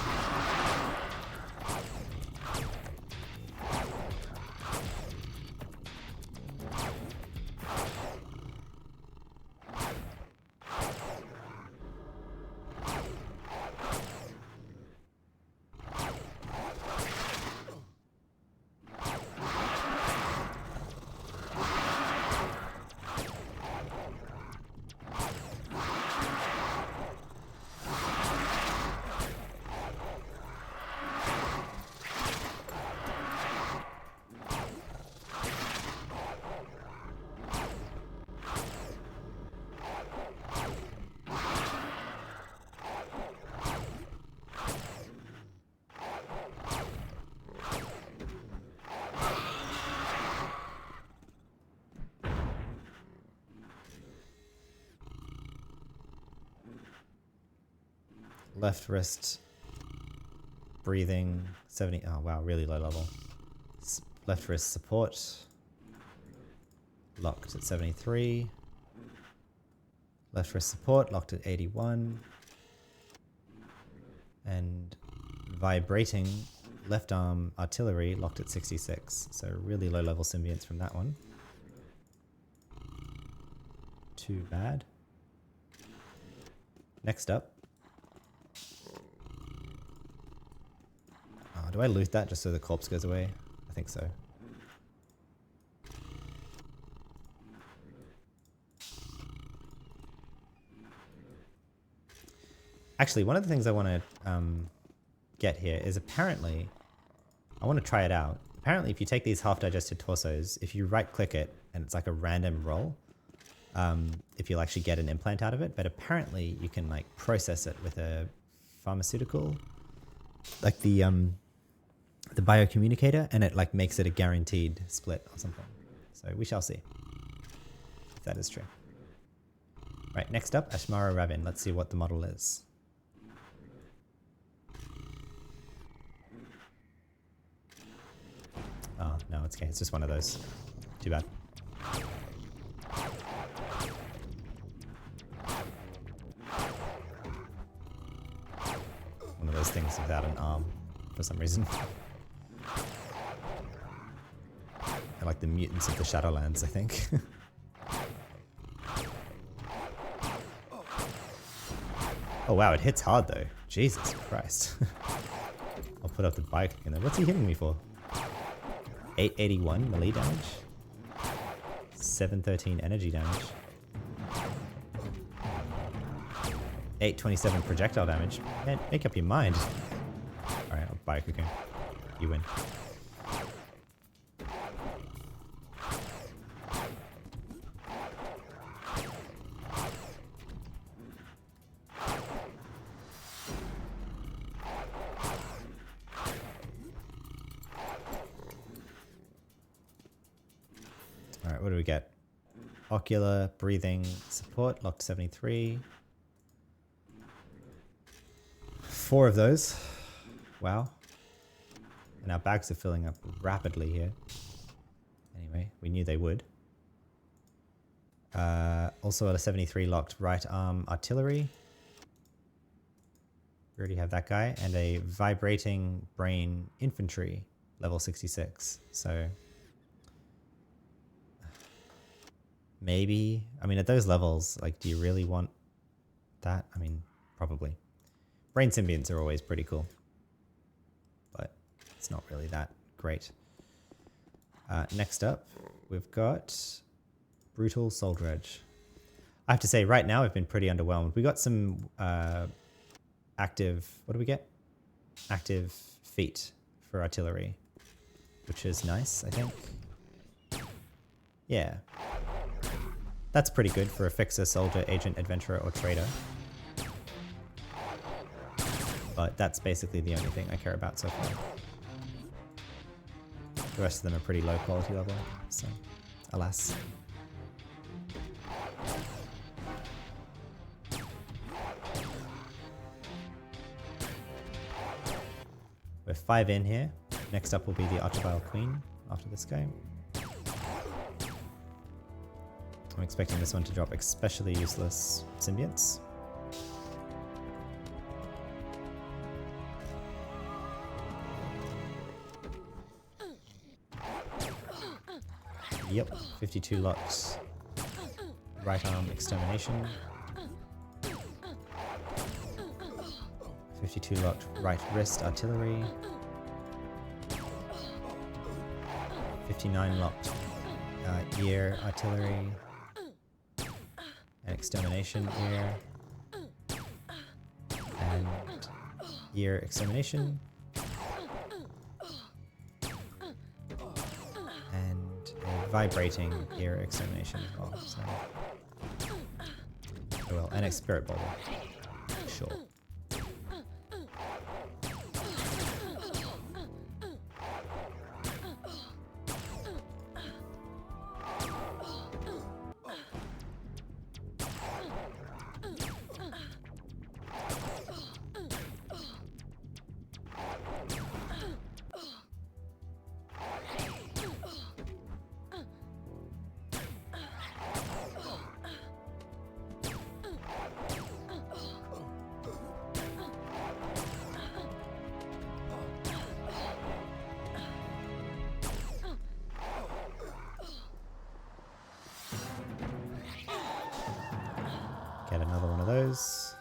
Left wrist, breathing, 70, oh wow, really low level. Left wrist support, locked at 73. Left wrist support, locked at 81. And vibrating left arm artillery, locked at 66. So really low level symbionts from that one. Too bad. Next up. Do I loot that just so the corpse goes away? I think so. Actually, one of the things I want to get here is apparently, I want to try it out. Apparently, if you take these half-digested torsos, if you right-click it, and it's like a random roll, if you'll actually get an implant out of it, but apparently you can like process it with a pharmaceutical, like the biocommunicator, and it like makes it a guaranteed split or something. So we shall see if that is true. Right, next up, Ashmara Ravin. Let's see what the model is. Oh, no, it's okay. It's just one of those. Too bad. One of those things without an arm for some reason. They're like the mutants of the Shadowlands, I think. Oh wow, it hits hard though. Jesus Christ. I'll put up the bike in there. What's he hitting me for? 881 melee damage? 713 energy damage. 827 projectile damage. Man, make up your mind. Alright, I'll buy a cocoon. You win. Alright, what do we get? Ocular, breathing, support, locked 73. 4 of those. Wow. And our bags are filling up rapidly here. Anyway, we knew they would. Also at a 73 locked right arm artillery. We already have that guy. And a vibrating brain infantry, level 66. So maybe, I mean, at those levels, like, do you really want that? I mean, probably. Brain symbionts are always pretty cool, but it's not really that great. Next up, we've got Brutal Soldier Edge. I have to say, right now, I've been pretty underwhelmed. We got some active, what do we get? Active feet for artillery, which is nice, I think. Yeah. That's pretty good for a fixer, soldier, agent, adventurer, or trader. But that's basically the only thing I care about so far. The rest of them are pretty low quality level, so alas. We're 5 in here. Next up will be the Archivile Queen after this game. I'm expecting this one to drop especially useless symbionts. Yep, 52 locks. Right arm extermination. 52 locked right wrist artillery. 59 locked ear artillery. And extermination ear. And ear extermination. Vibrating ear extermination as well. So. Oh well, and a spirit bubble. Sure. Get another one of those.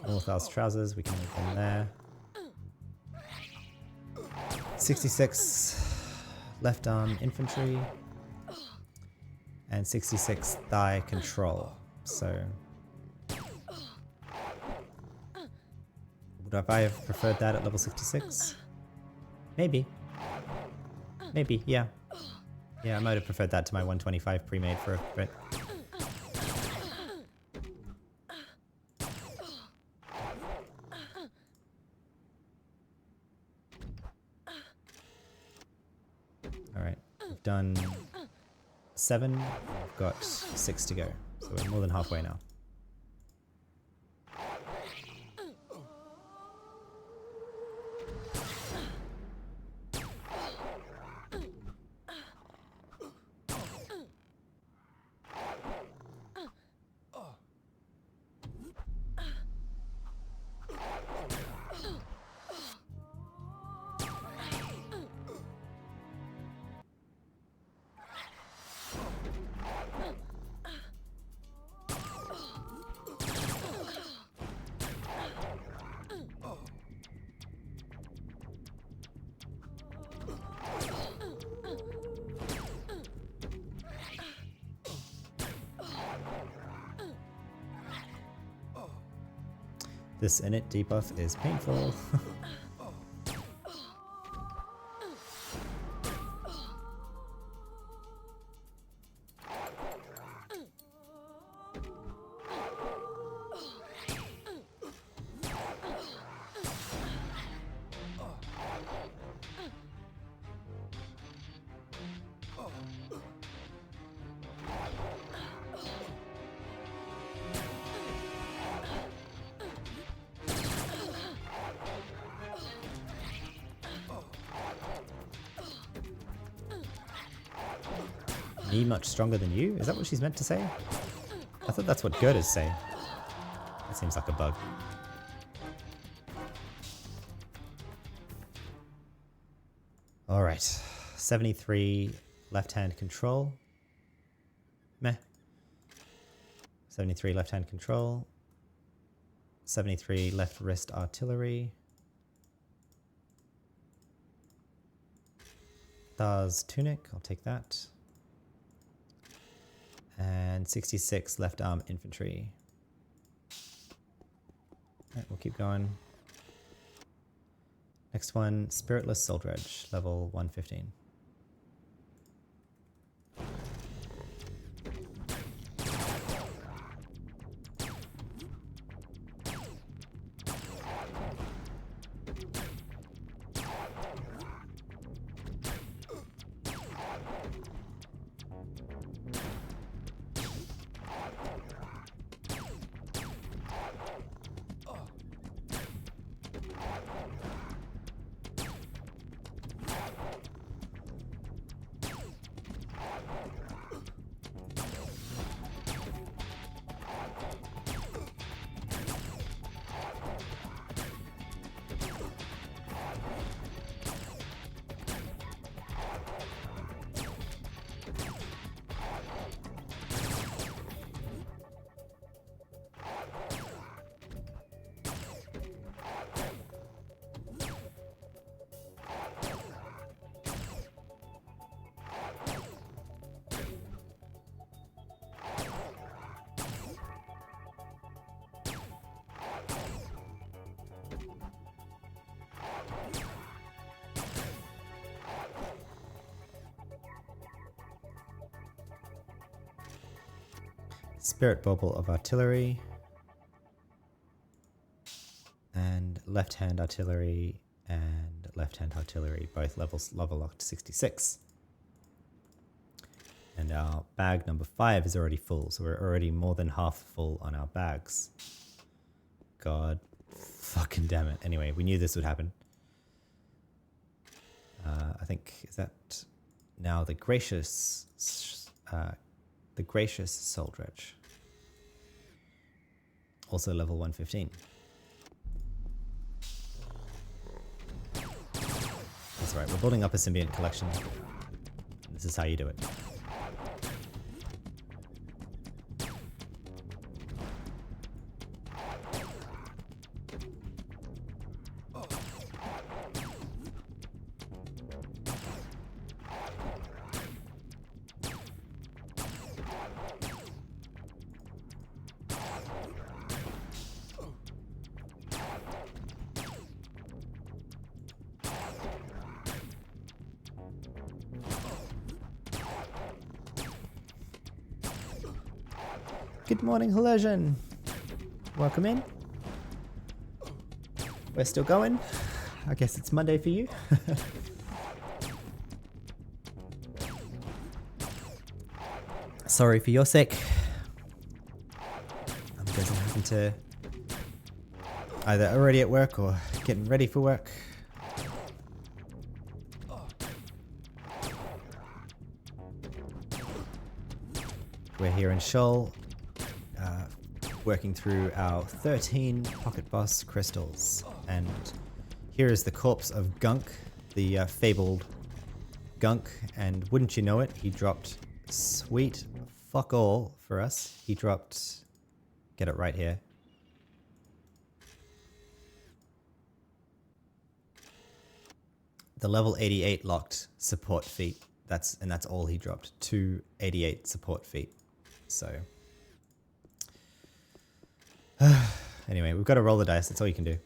Northhouse trousers, we can make them there. 66 left arm infantry, and 66 thigh control. So would I have preferred that at level 66? Maybe. Maybe, yeah. Yeah, I might have preferred that to my 125 pre-made for a bit. Alright, we've done 7, we've got 6 to go. So we're more than halfway now. This init debuff is painful. Me much stronger than you? Is that what she's meant to say? I thought that's what girders say. That seems like a bug. Alright. 73 left-hand control. Meh. 73 left-hand control. 73 left wrist artillery. Thar's tunic, I'll take that. And 66 left arm infantry. Alright, we'll keep going. Next one, Spiritless Soul Dredge, level 115. Spirit Bauble of Artillery, and left-hand artillery and left-hand artillery, both level locked 66. And our bag number 5 is already full, so we're already more than half full on our bags. God fucking damn it. Anyway, we knew this would happen. I think, is that now the Gracious Soul Dredge. Also level 115. That's right, we're building up a symbiont collection. This is how you do it. Good morning, Halosian. Welcome in. We're still going. I guess it's Monday for you. Sorry for your sake. I'm guessing having to either already at work or getting ready for work. We're here in Shoal, working through our 13 Pocket Boss crystals. And here is the corpse of Gunk, the fabled Gunk. And wouldn't you know it, he dropped sweet fuck all for us. He dropped, get it right here, the level 88 locked support feat. That's all he dropped. 2 88 support feat. So anyway, we've got to roll the dice. That's all you can do.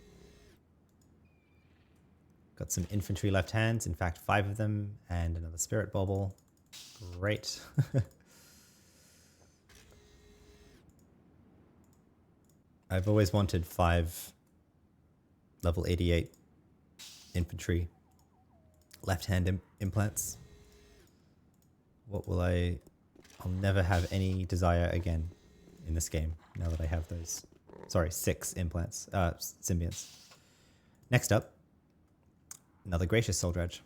Got some infantry left hands. In fact, 5 of them, and another spirit bauble. Great. I've always wanted 5 level 88 infantry left-hand implants. What will I'll never have any desire again in this game now that I have those. Sorry, 6 implants, symbionts. Next up, another Gracious Soul Dredge.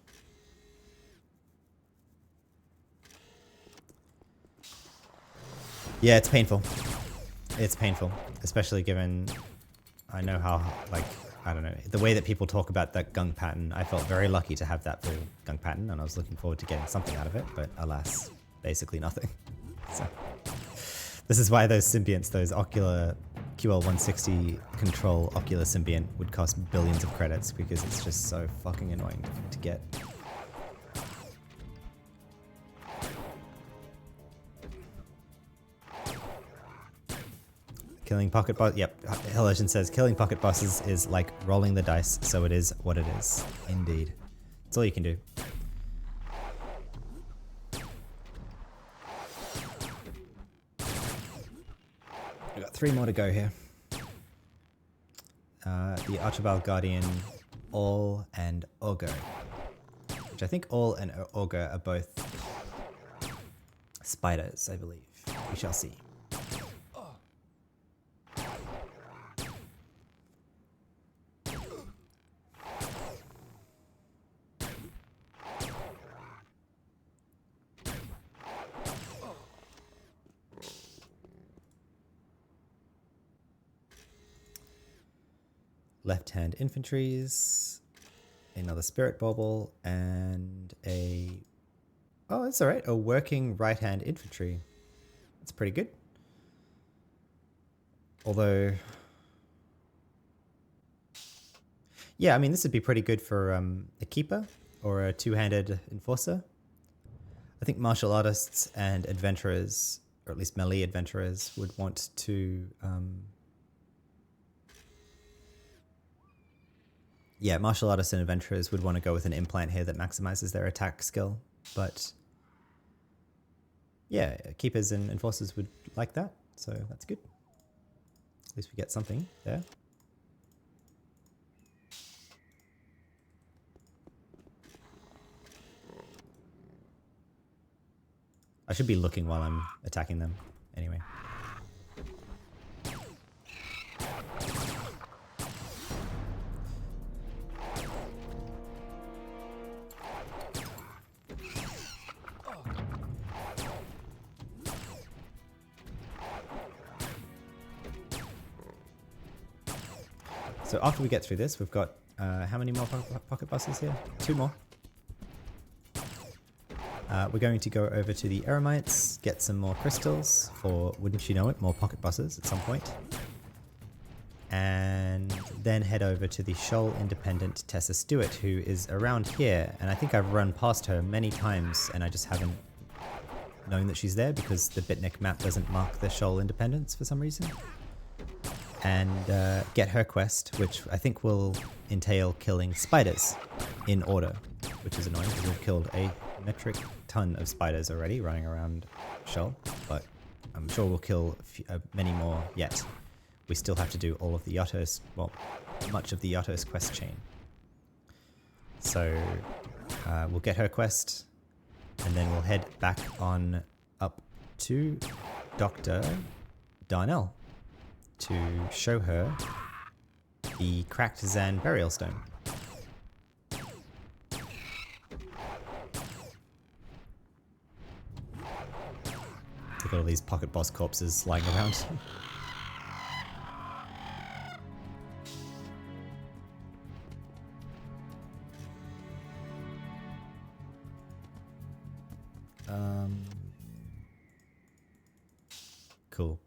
Yeah, it's painful. It's painful, especially given I know how, like, I don't know, the way that people talk about that Gunk pattern. I felt very lucky to have that full Gunk pattern, and I was looking forward to getting something out of it, but alas, basically nothing. So this is why those symbionts, those ocular QL160 control ocular symbiont would cost billions of credits, because it's just so fucking annoying to get. Killing pocket boss. Yep, Helosian says killing pocket bosses is like rolling the dice, so it is what it is. Indeed. That's all you can do. We've got 3 more to go here. The Archibald Guardian, All, and Augur. Which I think All and Augur are both spiders, I believe. We shall see. Left-hand infantries, another spirit bauble, and a... Oh, that's alright, a working right-hand infantry. That's pretty good. Although... Yeah, I mean, this would be pretty good for a keeper or a 2-handed enforcer. I think martial artists and adventurers, or at least melee adventurers, would want to... Yeah, martial artists and adventurers would want to go with an implant here that maximizes their attack skill, but yeah, keepers and enforcers would like that, so that's good. At least we get something there. I should be looking while I'm attacking them, anyway. So after we get through this, we've got how many more pocket bosses here? 2 more. We're going to go over to the Eremites, get some more crystals for, wouldn't you know it, more pocket bosses at some point. And then head over to the Shoal Independent Tessa Stewart, who is around here. And I think I've run past her many times and I just haven't known that she's there because the Bitnik map doesn't mark the Shoal Independence for some reason. And get her quest, which I think will entail killing spiders in order, which is annoying because we've killed a metric ton of spiders already running around Shoal, but I'm sure we'll kill many more yet. We still have to do all of the Yatos, well, much of the Yatos quest chain. So we'll get her quest, and then we'll head back on up to Dr. Darnell to show her the cracked Zan burial stone. Look at all these pocket boss corpses lying around. Cool.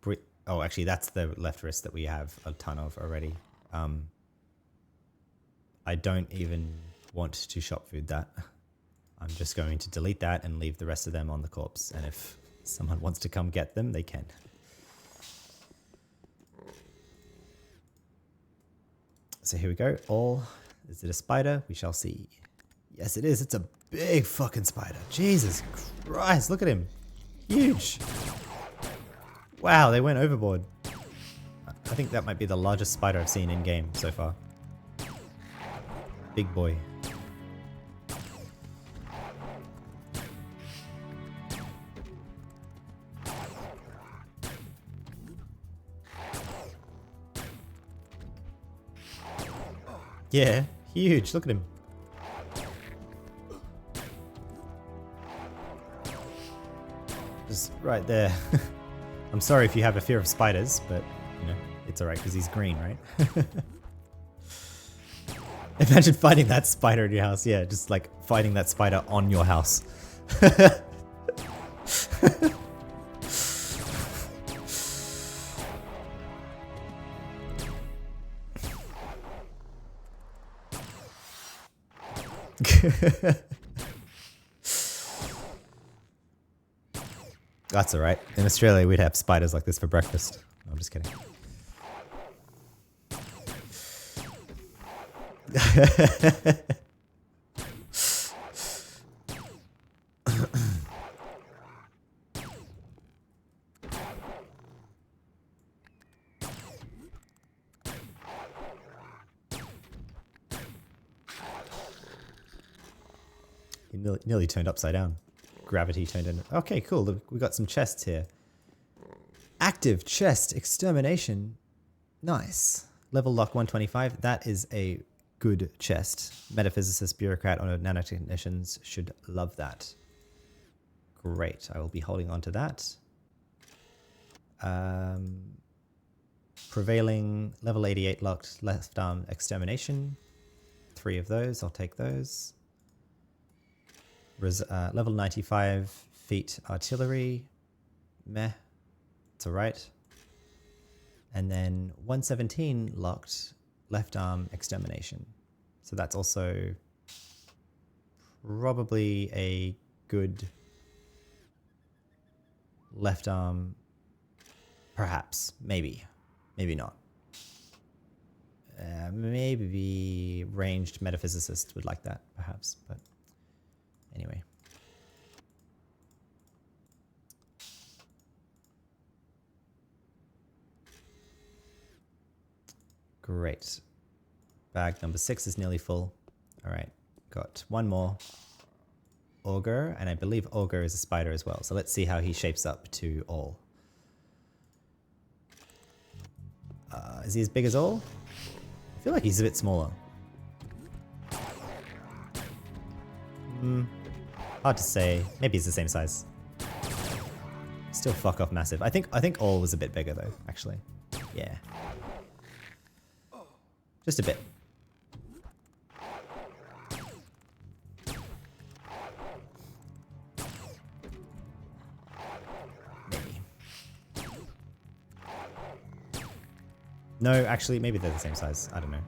Oh, actually, that's the left wrist that we have a ton of already. I don't even want to shop food that. I'm just going to delete that and leave the rest of them on the corpse. And if someone wants to come get them, they can. So here we go. All. Is it a spider? We shall see. Yes, it is. It's a big fucking spider. Jesus Christ. Look at him. Huge. Wow, they went overboard. I think that might be the largest spider I've seen in game so far. Big boy. Yeah, huge. Look at him. Just right there. I'm sorry if you have a fear of spiders, but, you know, it's alright because he's green, right? Imagine fighting that spider in your house. Yeah, just like fighting that spider on your house. That's alright. In Australia, we'd have spiders like this for breakfast. No, I'm just kidding. He nearly turned upside down. Gravity turned in. Okay, cool. Look, we got some chests here. Active chest extermination. Nice. Level lock 125. That is a good chest. Metaphysicist, bureaucrat, or nanotechnicians should love that. Great. I will be holding on to that. Prevailing level 88 locked left arm extermination. 3 of those. I'll take those. Level 95 feet artillery. Meh. It's alright. And then 117 locked left arm extermination. So that's also probably a good left arm. Perhaps. Maybe. Maybe not. Maybe ranged metaphysicist would like that, perhaps. But anyway. Great. Bag number 6 is nearly full. All right. Got one more. Augur, and I believe Augur is a spider as well. So let's see how he shapes up to all. Is he as big as all? I feel like he's a bit smaller. Hard to say. Maybe he's the same size. Still fuck off massive. I think all was a bit bigger though, actually. Yeah. Just a bit. Maybe. No, actually, maybe they're the same size. I don't know.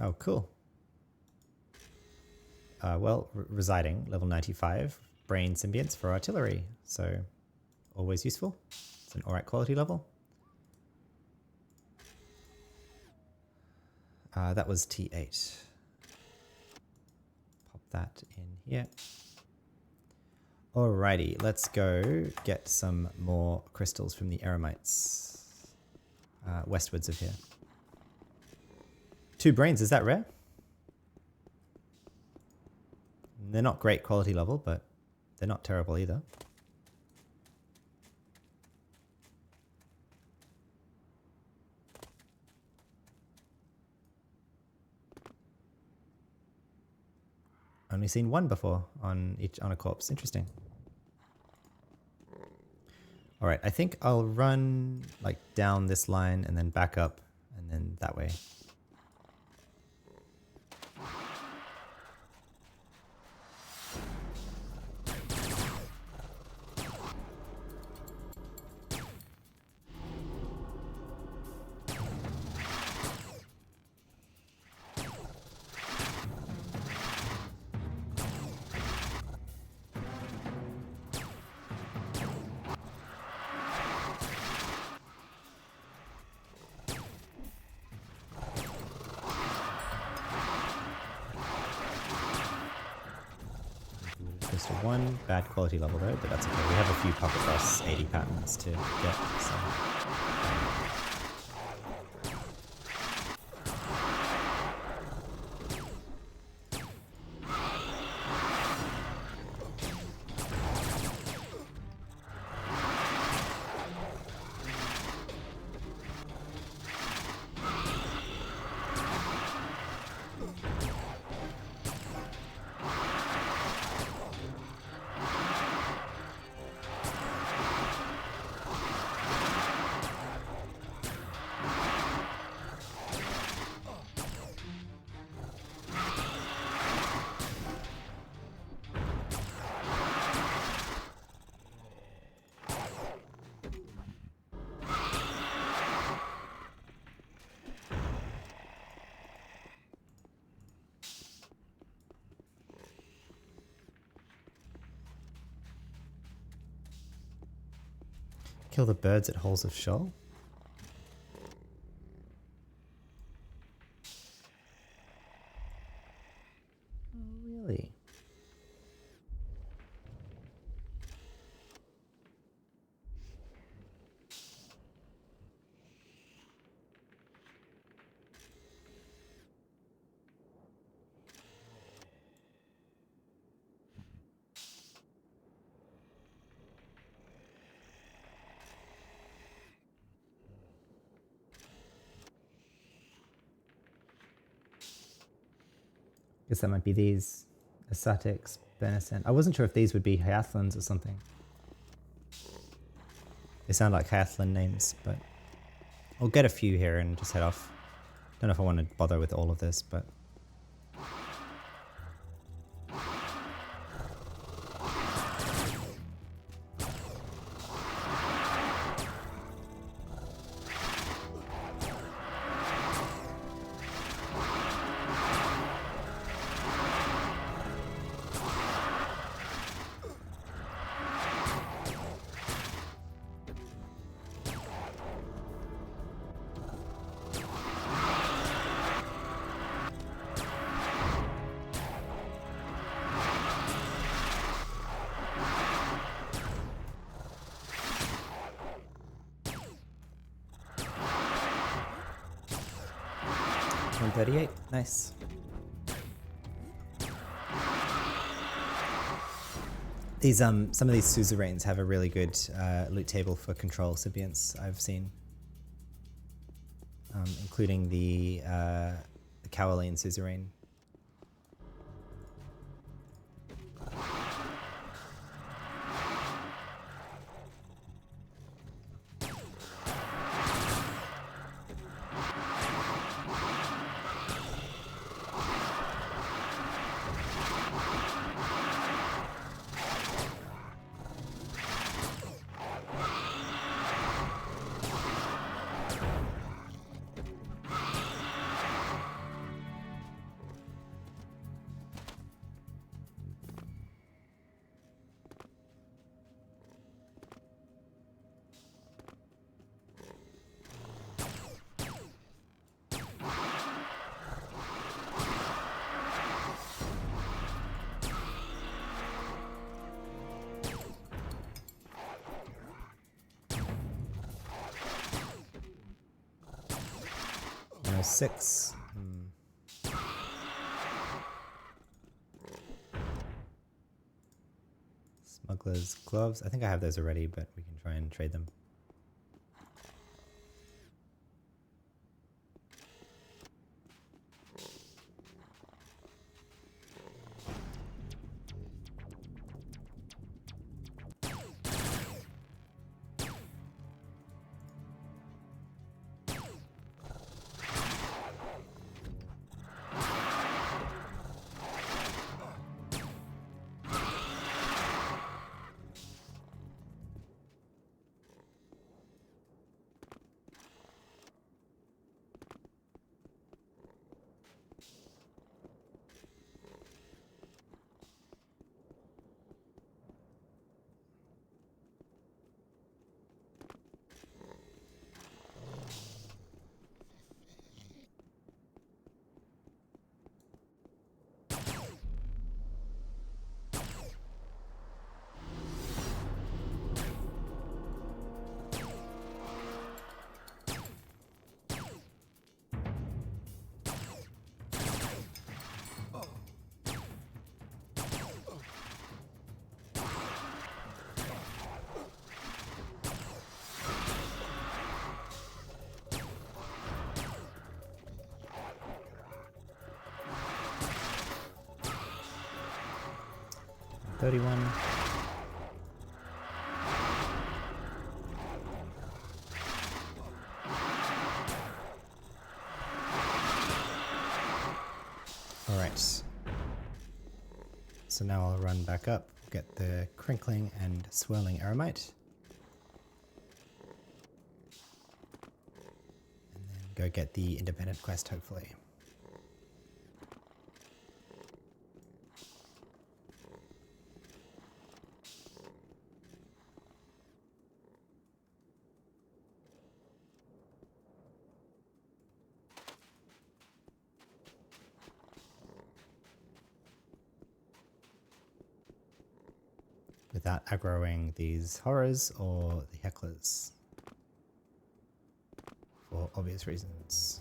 Oh, cool. Well, residing, level 95, brain symbionts for artillery. So always useful. It's an alright quality level. That was T8. Pop that in here. Alrighty, let's go get some more crystals from the eremites. Westwards of here. 2 brains, is that rare? They're not great quality level, but they're not terrible either. Only seen 1 before on a corpse. Interesting. All right, I think I'll run like down this line and then back up and then that way. Just 1 bad quality level though, but that's okay. We have a few Pocket Boss 80 patterns to get, so. Kill the birds at holes of shoal. Oh, really? Guess that might be these. Asatics, Benison. I wasn't sure if these would be Hyathlons or something. They sound like Hyathlon names, but I'll get a few here and just head off. Don't know if I want to bother with all of this, but... $138, nice. These some of these suzerains have a really good loot table for control symbionts I've seen, including the Cowalian suzerain. 6. Smuggler's gloves. I think I have those already, but we can try and trade them. $31. Alright. So now I'll run back up, get the crinkling and swirling aramite. And then go get the independent quest, hopefully. Without aggroing these horrors or the hecklers. For obvious reasons.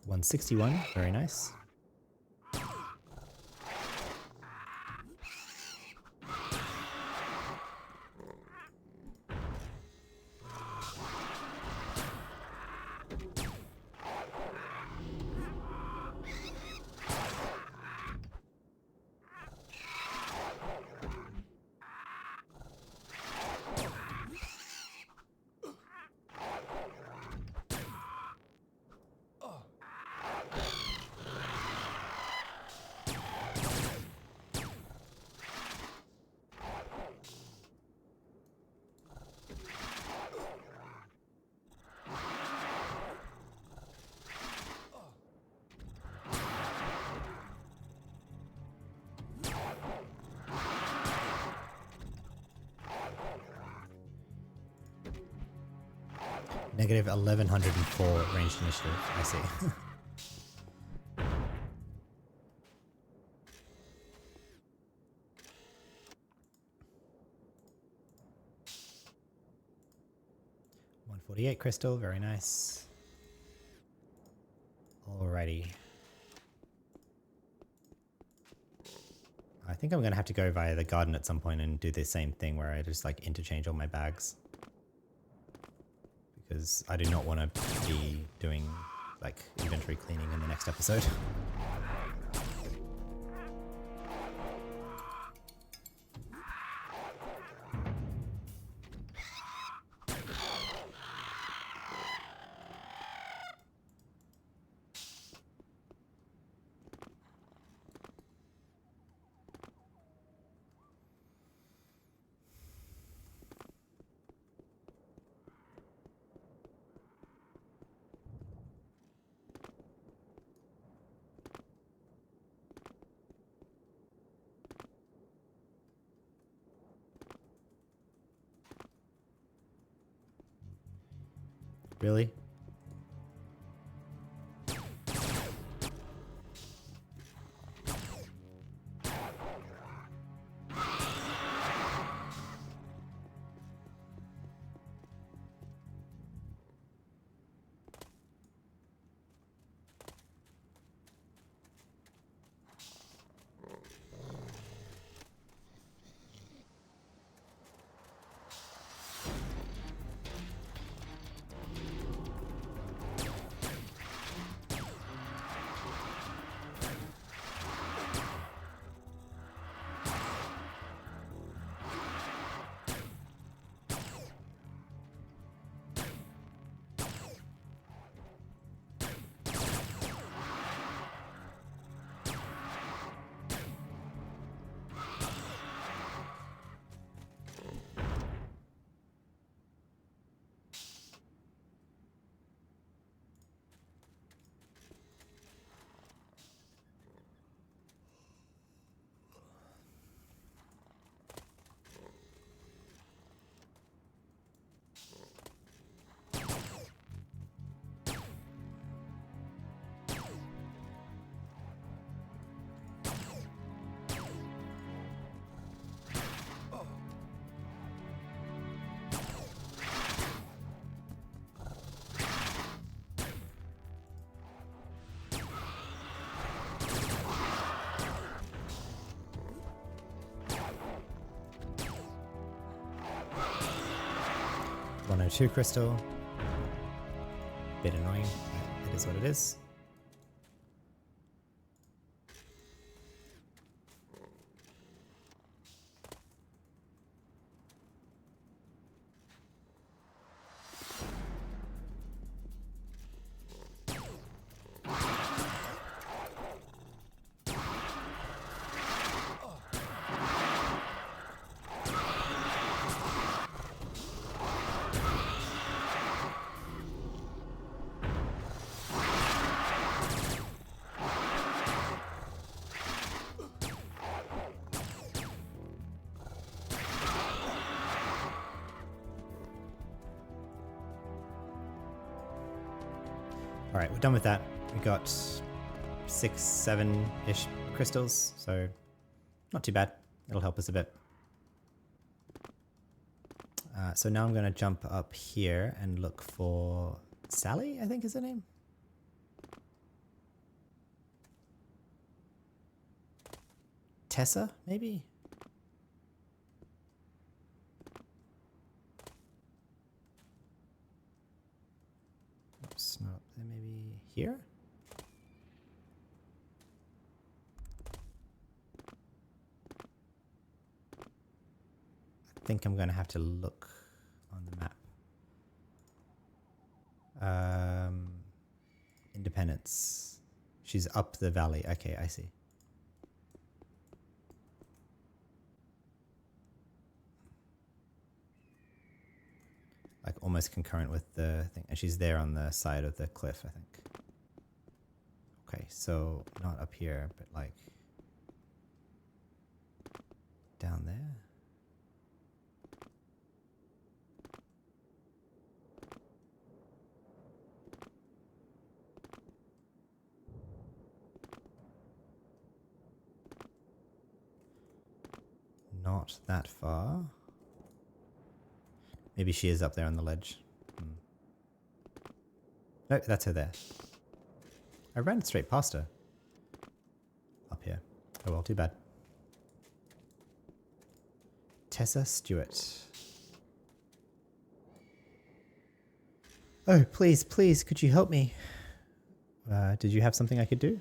$161, very nice. Negative 1104 ranged initiative, I see. $148 crystal, very nice. Alrighty. I think I'm gonna have to go via the garden at some point and do the same thing where I just like interchange all my bags. Because I do not want to be doing like inventory cleaning in the next episode. Really? Two crystal. Bit annoying, but it is what it is. Alright, we're done with that. We got 6, 7-ish crystals, so not too bad. It'll help us a bit. So now I'm going to jump up here and look for Sally, I think is her name. Tessa, maybe? Oops, not up there, maybe here? I think I'm going to have to look on the map. Independence. She's up the valley. Okay, I see. Like almost concurrent with the thing. And she's there on the side of the cliff, I think. Okay, so not up here, but like down there. Not that far. Maybe she is up there on the ledge. No, that's her there. I ran straight past her. Up here. Oh well, too bad. Tessa Stewart. Oh, please, please, could you help me? Did you have something I could do?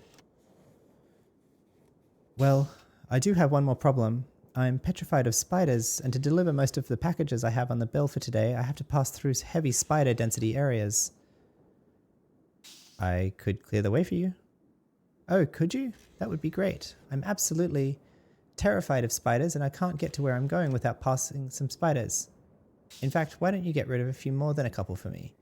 Well, I do have one more problem. I'm petrified of spiders, and to deliver most of the packages I have on the bill for today, I have to pass through heavy spider density areas. I could clear the way for you. Oh, could you? That would be great. I'm absolutely terrified of spiders, and I can't get to where I'm going without passing some spiders. In fact, why don't you get rid of a few more than a couple for me?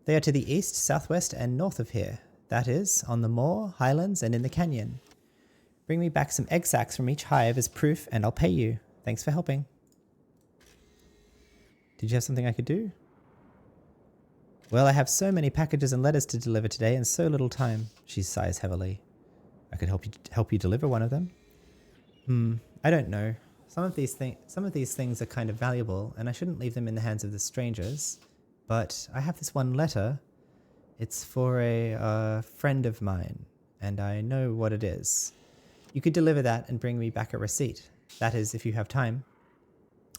They are to the east, southwest, and north of here. That is, on the moor, highlands, and in the canyon. Bring me back some egg sacs from each hive as proof, and I'll pay you. Thanks for helping. Did you have something I could do? Well, I have so many packages and letters to deliver today and so little time. She sighs heavily. I could help you deliver one of them. I don't know. Some of these things are kind of valuable, and I shouldn't leave them in the hands of the strangers. But I have this one letter. It's for a friend of mine, and I know what it is. You could deliver that and bring me back a receipt. That is, if you have time.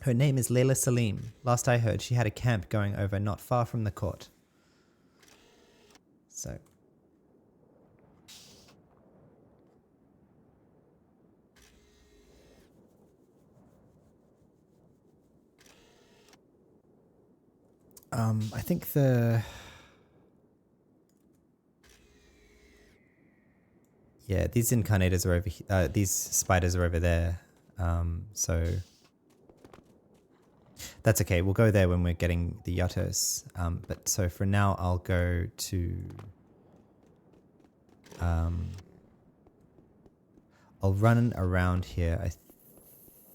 Her name is Layla Salim. Last I heard, she had a camp going over not far from the court. So. I think yeah, these incarnators are over here. These spiders are over there. So that's okay. We'll go there when we're getting the Yatos. But so for now, I'll go to. I'll run around here. I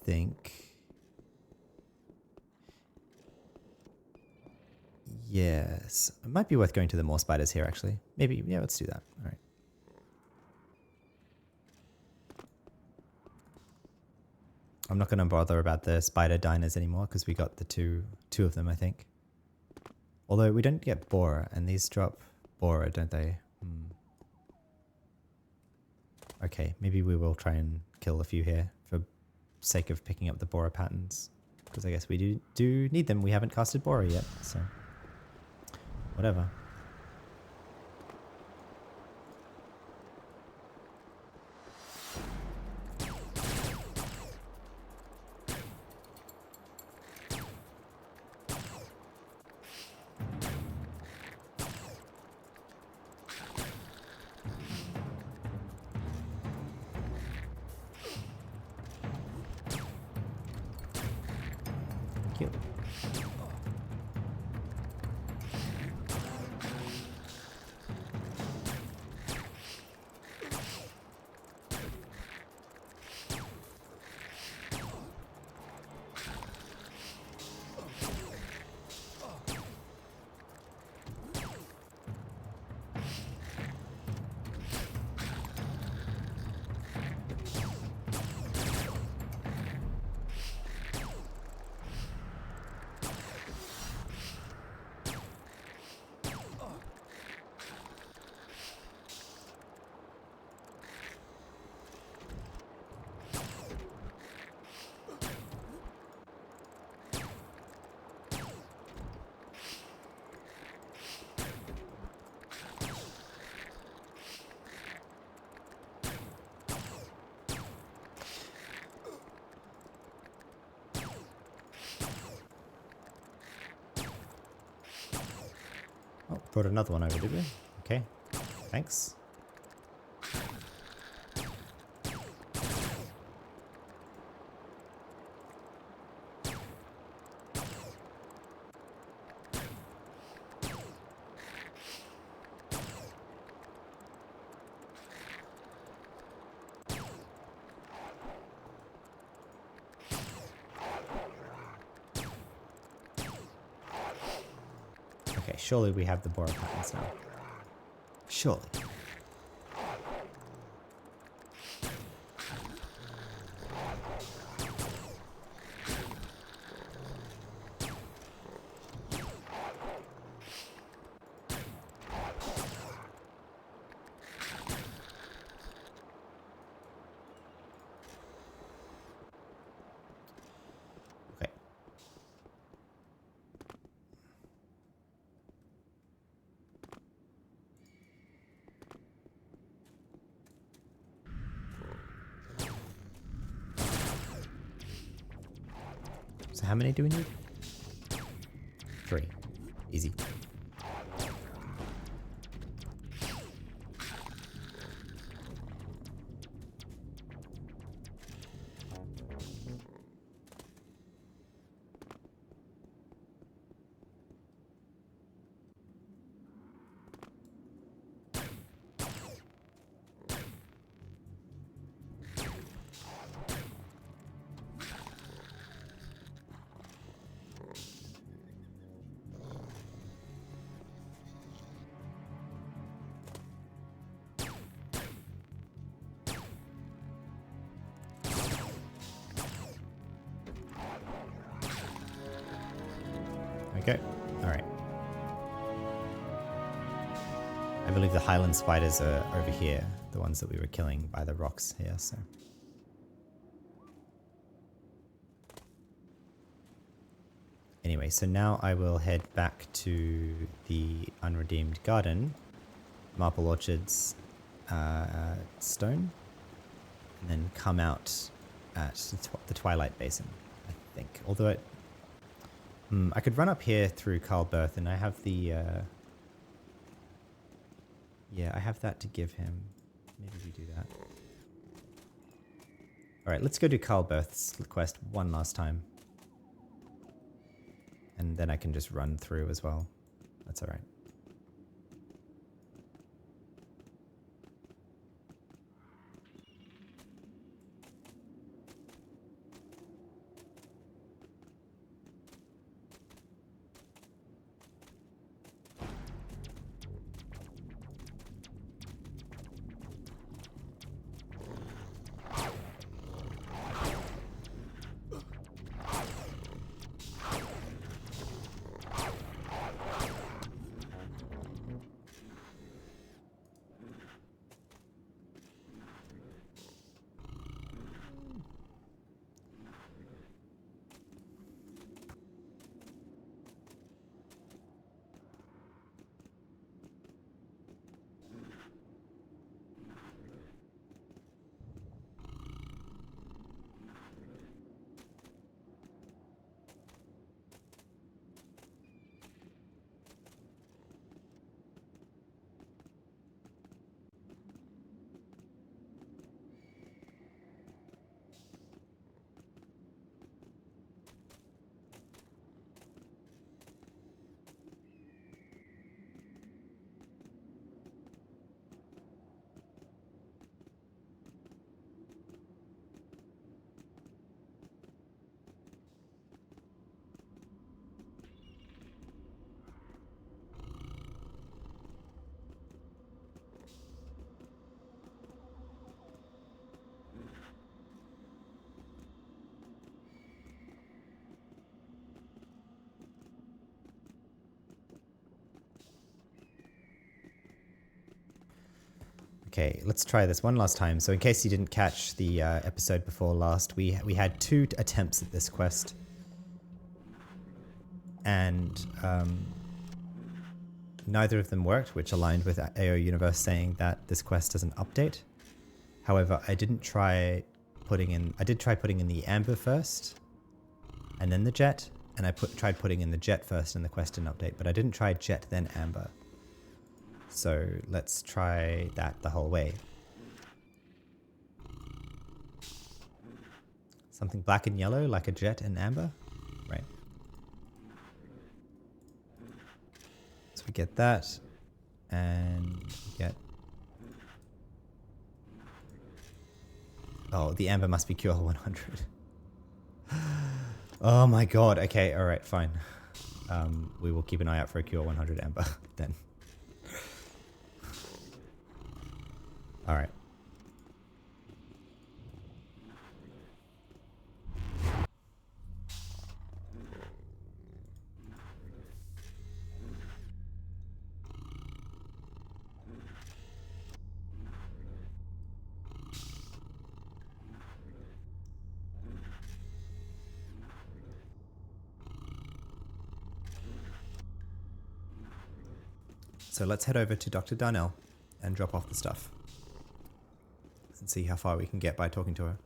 think. Yes, it might be worth going to the more spiders here. Actually, maybe. Yeah, let's do that. All right. I'm not going to bother about the spider diners anymore because we got the two of them, I think. Although we don't get borer, and these drop borer, don't they? Okay, maybe we will try and kill a few here for sake of picking up the borer patterns. Because I guess we do need them. We haven't casted borer yet, so whatever. Oh, brought another one over, did we? Okay, thanks. Okay, surely we have the borer patterns now. Surely. Okay. So how many do we need? 3. Easy. we go. Alright. I believe the Highland spiders are over here, the ones that we were killing by the rocks here, so. Anyway, so now I will head back to the unredeemed garden, Marple Orchards, stone, and then come out at the Twilight Basin, I think. Although it, I could run up here through Carl Berth, and I have the, yeah, I have that to give him. Maybe we do that. All right, let's go do Carl Berth's quest one last time. And then I can just run through as well. That's all right. Okay, let's try this one last time. So in case you didn't catch the episode before last, we had 2 attempts at this quest. And neither of them worked, which aligned with AO Universe saying that this quest doesn't update. However, I did try putting in the amber first, and then the jet, and I tried putting in the jet first and the quest didn't update, but I didn't try jet then amber. So let's try that the whole way. Something black and yellow like a jet and amber, right? So we get that, and we get... Oh, the amber must be QL 100. Oh my god, okay, alright, fine. We will keep an eye out for a QL 100 amber then. Alright. So let's head over to Dr. Darnell and drop off the stuff. And see how far we can get by talking to her.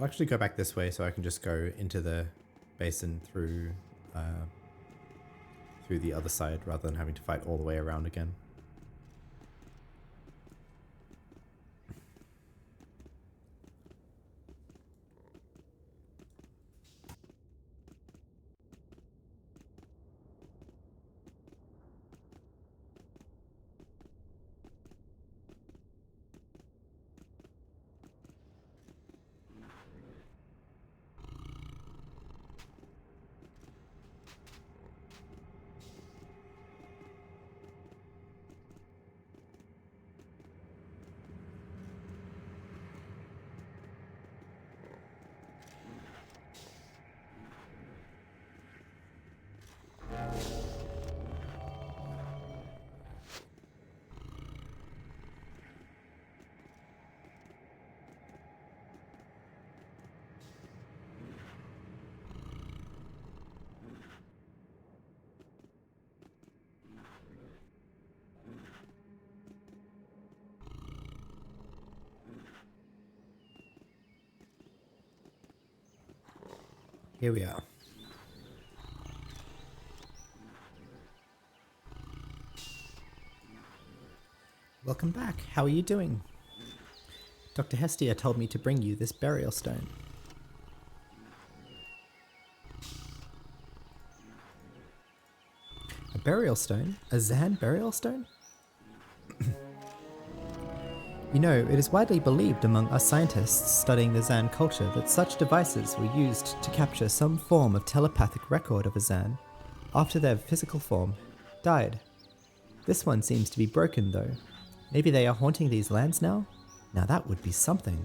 I'll actually go back this way so I can just go into the basin through the other side rather than having to fight all the way around again. Here we are. Welcome back. How are you doing? Dr. Hestia told me to bring you this burial stone. A burial stone? A Zan burial stone? You know, it is widely believed among us scientists studying the Zan culture that such devices were used to capture some form of telepathic record of a Zan after their physical form died. This one seems to be broken though. Maybe they are haunting these lands now? Now that would be something.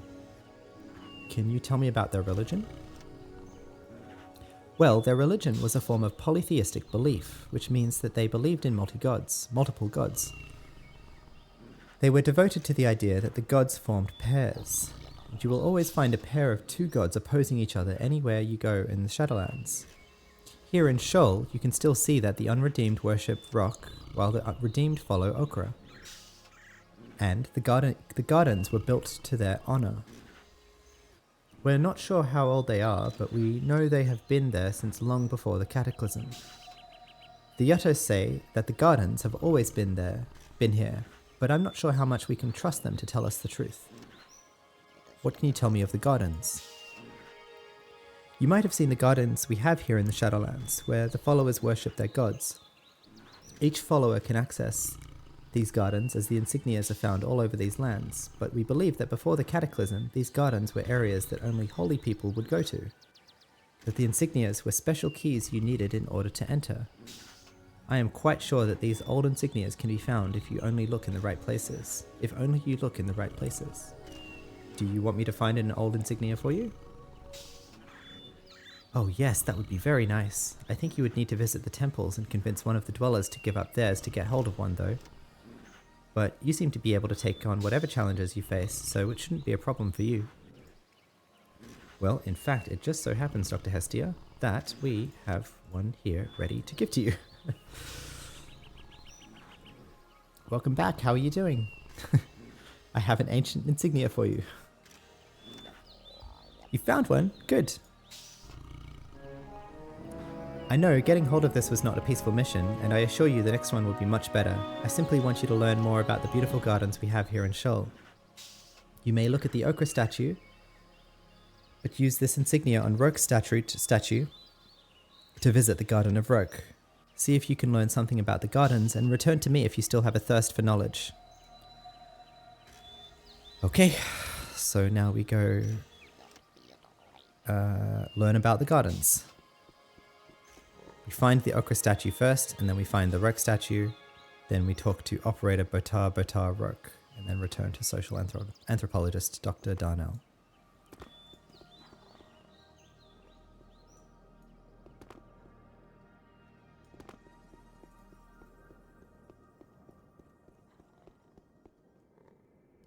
Can you tell me about their religion? Well, their religion was a form of polytheistic belief, which means that they believed in multiple gods. They were devoted to the idea that the gods formed pairs, and you will always find a pair of two gods opposing each other anywhere you go in the Shadowlands. Here in Sheol, you can still see that the unredeemed worship Rock, while the redeemed follow Okra. And the gardens were built to their honor. We're not sure how old they are, but we know they have been there since long before the Cataclysm. The Yuttos say that the gardens have always been here, but I'm not sure how much we can trust them to tell us the truth. What can you tell me of the gardens? You might have seen the gardens we have here in the Shadowlands, where the followers worship their gods. Each follower can access these gardens as the insignias are found all over these lands, but we believe that before the Cataclysm, these gardens were areas that only holy people would go to, that the insignias were special keys you needed in order to enter. I am quite sure that these old insignias can be found if you only look in the right places. If only you look in the right places. Do you want me to find an old insignia for you? Oh yes, that would be very nice. I think you would need to visit the temples and convince one of the dwellers to give up theirs to get hold of one though. But you seem to be able to take on whatever challenges you face, so it shouldn't be a problem for you. Well, in fact, it just so happens, Dr. Hestia, that we have one here ready to give to you. Welcome back, how are you doing? I have an ancient insignia for you. You found one? Good. I know getting hold of this was not a peaceful mission, and I assure you the next one will be much better. I simply want you to learn more about the beautiful gardens we have here in Sheol. You may look at the ochre statue, but use this insignia on Roke's statue to visit the Garden of Roke. See if you can learn something about the gardens, and return to me if you still have a thirst for knowledge. Okay, so now we go learn about the gardens. We find the ochre statue first, and then we find the Roke statue. Then we talk to Operator Botar Roke, and then return to social anthropologist Dr. Darnell.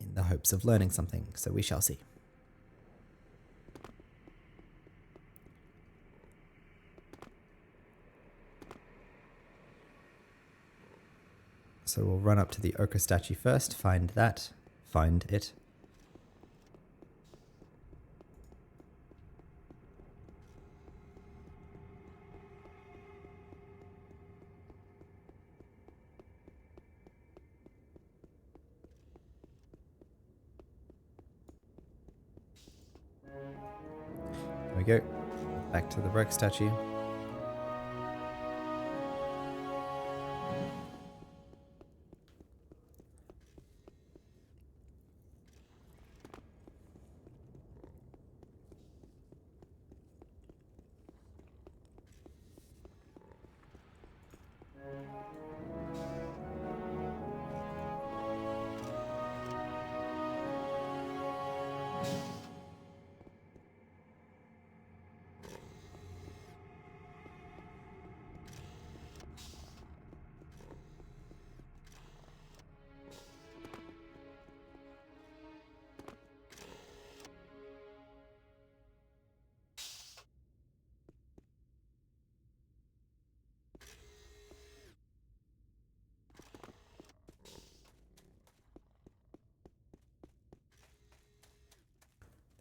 In the hopes of learning something, so we shall see. So we'll run up to the ochre statue first, find it. go. Back to the rogue statue.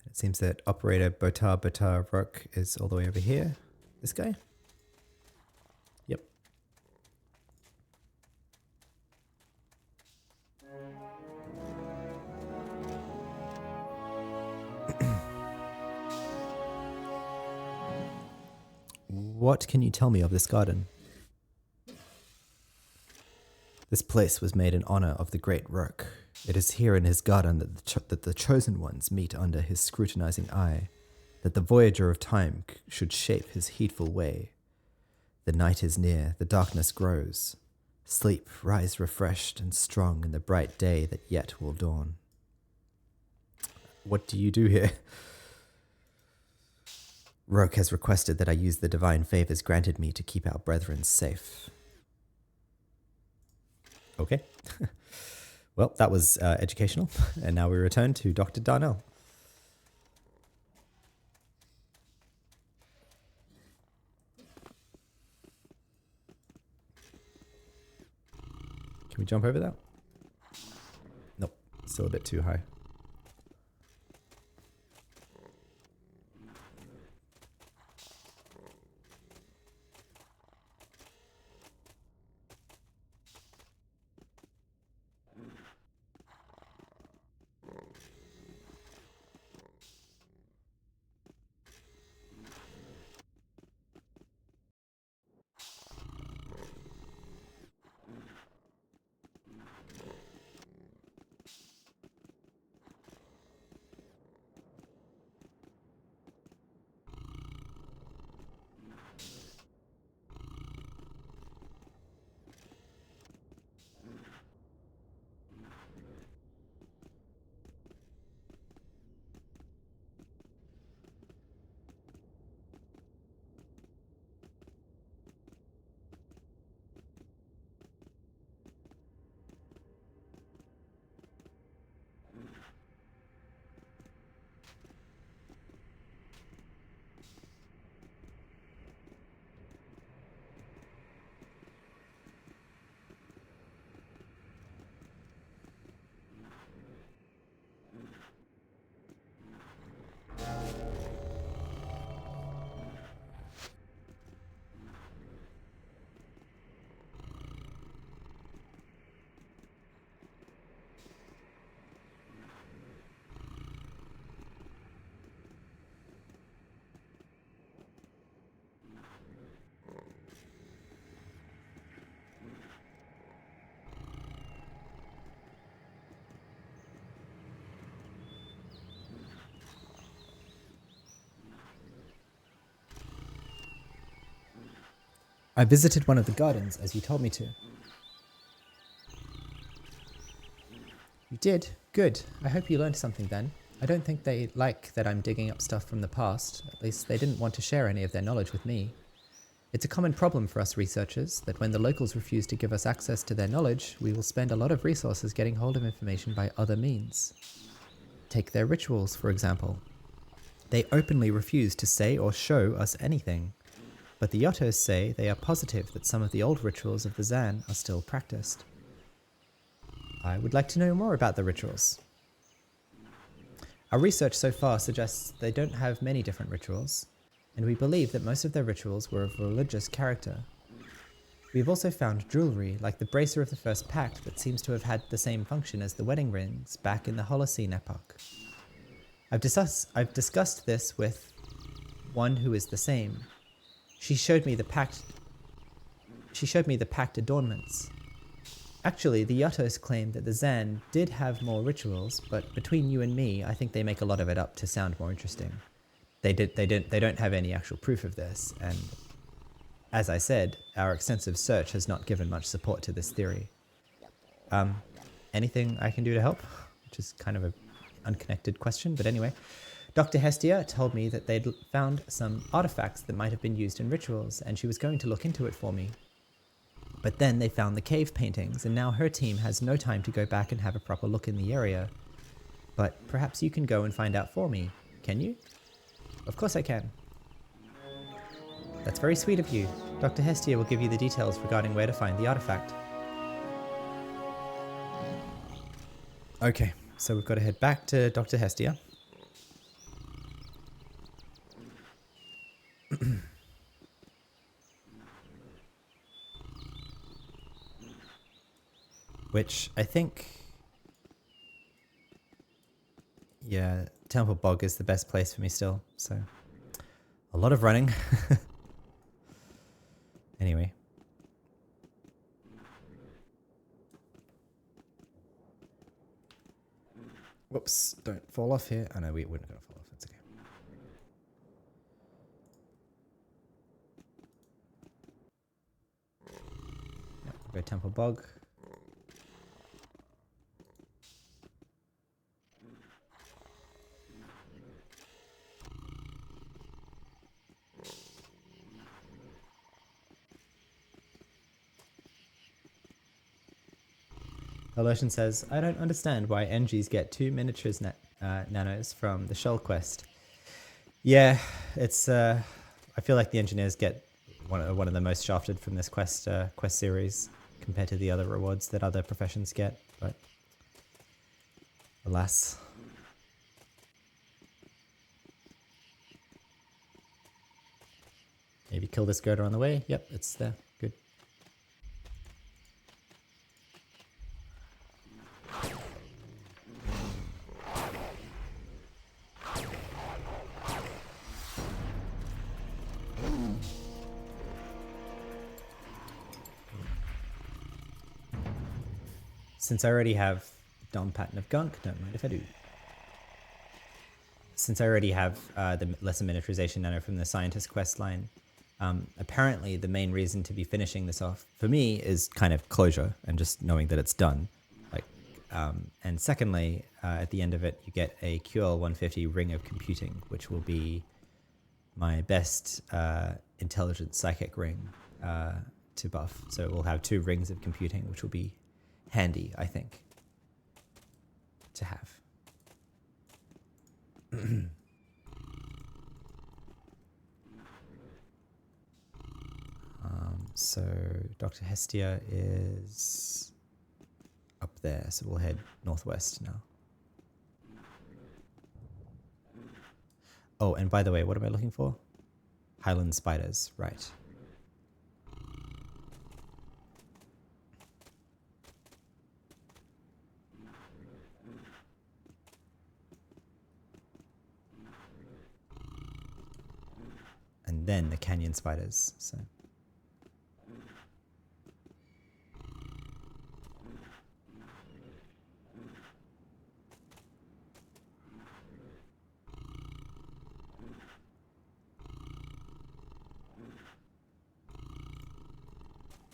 It seems that operator Botar Rook is all the way over here. This guy? Yep. What can you tell me of this garden? This place was made in honor of the great Rook. It is here in his garden that the chosen ones meet under his scrutinizing eye, that the voyager of time should shape his heedful way. The night is near, the darkness grows. Sleep, rise refreshed and strong in the bright day that yet will dawn. What do you do here? Rook has requested that I use the divine favors granted me to keep our brethren safe. Okay. Well, that was educational, and now we return to Dr. Darnell. Can we jump over that? Nope, still a bit too high. I visited one of the gardens as you told me to. You did? Good. I hope you learned something then. I don't think they like that I'm digging up stuff from the past. At least they didn't want to share any of their knowledge with me. It's a common problem for us researchers that when the locals refuse to give us access to their knowledge, we will spend a lot of resources getting hold of information by other means. Take their rituals, for example. They openly refuse to say or show us anything. But the Yottos say they are positive that some of the old rituals of the Zan are still practiced. I would like to know more about the rituals. Our research so far suggests they don't have many different rituals, and we believe that most of their rituals were of religious character. We've also found jewelry like the bracer of the First Pact that seems to have had the same function as the wedding rings back in the Holocene epoch. I've discussed this with one who is the same. She showed me the packed adornments. Actually, the Yatos claim that the Zan did have more rituals, but between you and me, I think they make a lot of it up to sound more interesting. They don't have any actual proof of this, and as I said, our extensive search has not given much support to this theory. Anything I can do to help? Which is kind of an unconnected question, but anyway. Dr. Hestia told me that they'd found some artifacts that might have been used in rituals, and she was going to look into it for me. But then they found the cave paintings, and now her team has no time to go back and have a proper look in the area. But perhaps you can go and find out for me. Can you? Of course I can. That's very sweet of you. Dr. Hestia will give you the details regarding where to find the artifact. Okay, so we've got to head back to Dr. Hestia. Which I think, yeah, Temple Bog is the best place for me still, so a lot of running. Anyway. Whoops, don't fall off here. Oh no, we're not going to fall off, that's okay. Yep, go Temple Bog. Elotion says, I don't understand why NGs get 2 miniatures nanos from the shell quest. Yeah, it's I feel like the engineers get one of the most shafted from this quest series compared to the other rewards that other professions get, but alas. Maybe kill this girder on the way. Yep, it's there. Good. Since I already have Dom Pattern of Gunk, don't mind if I do. Since I already have the lesser miniaturization nano from the scientist quest line, apparently the main reason to be finishing this off for me is kind of closure and just knowing that it's done. Like, and secondly, at the end of it, you get a QL 150 Ring of Computing, which will be my best intelligent psychic ring to buff. So it will have 2 rings of computing, which will be handy, I think, to have. So Dr. Hestia is up there, so we'll head northwest now. Oh, and by the way, what am I looking for? Highland spiders, right. And then the canyon spiders, so.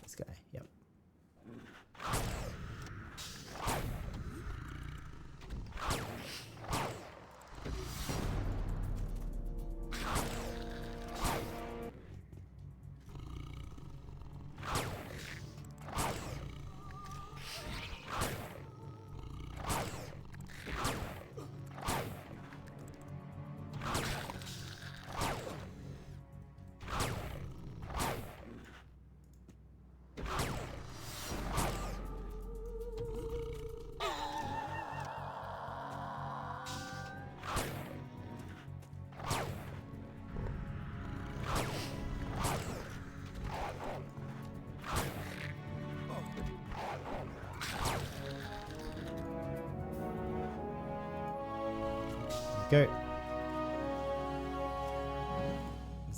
This guy, yep. Go.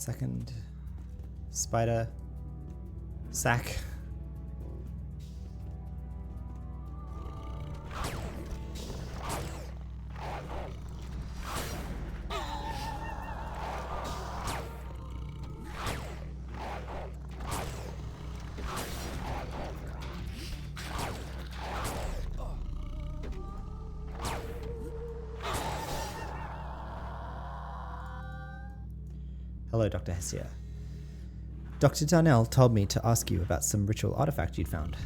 second spider sack. Hello, Dr. Hestia. Dr. Darnell told me to ask you about some ritual artifact you'd found.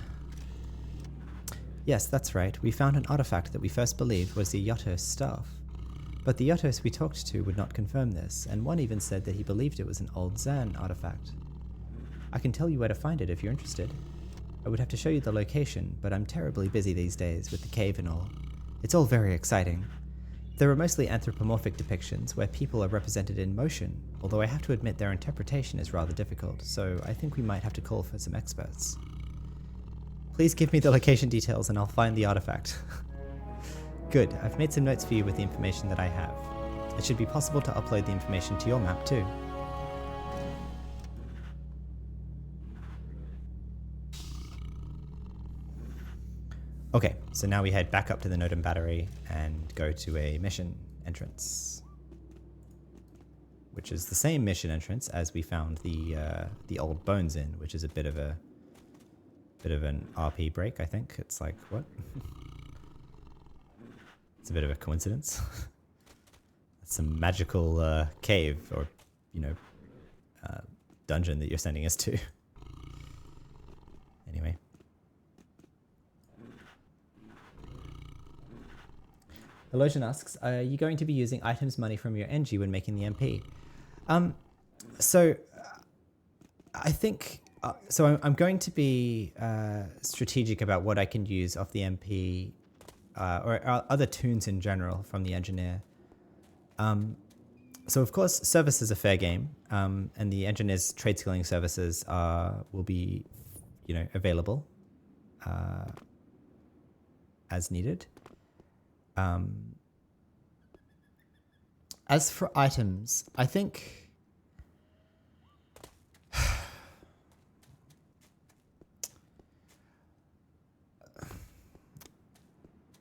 Yes, that's right. We found an artifact that we first believed was the Yotos staff. But the Yotos we talked to would not confirm this, and one even said that he believed it was an old Zan artifact. I can tell you where to find it if you're interested. I would have to show you the location, but I'm terribly busy these days with the cave and all. It's all very exciting. There are mostly anthropomorphic depictions where people are represented in motion, although I have to admit their interpretation is rather difficult, so I think we might have to call for some experts. Please give me the location details and I'll find the artifact. Good, I've made some notes for you with the information that I have. It should be possible to upload the information to your map too. Okay, so now we head back up to the Nodum Battery and go to a mission entrance, which is the same mission entrance as we found the old bones in, which is a bit of an RP break, I think. It's like, what? It's a bit of a coincidence. It's some magical cave or, dungeon that you're sending us to. Anyway. Elosion asks, are you going to be using items money from your NG when making the MP? I think, I'm going to be strategic about what I can use off the MP or other tunes in general from the engineer. So of course, service is a fair game, and the engineer's trade skilling services will be, available as needed. As for items, I think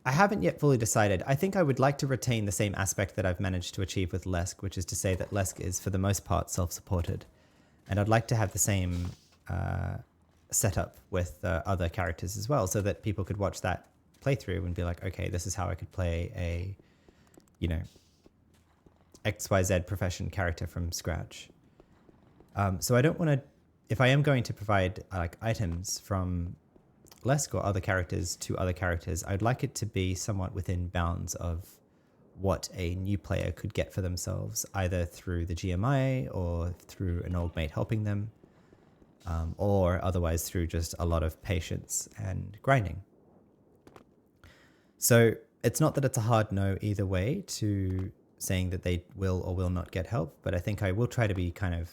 I haven't yet fully decided. I think I would like to retain the same aspect that I've managed to achieve with Lesk, which is to say that Lesk is for the most part self-supported, and I'd like to have the same setup with other characters as well, so that people could watch that playthrough and be like, okay, this is how I could play a, XYZ profession character from scratch. So I don't want to, if I am going to provide like items from Lesk or other characters to other characters, I'd like it to be somewhat within bounds of what a new player could get for themselves, either through the GMI or through an old mate helping them, or otherwise through just a lot of patience and grinding. So it's not that it's a hard no either way to saying that they will or will not get help, but I think I will try to be kind of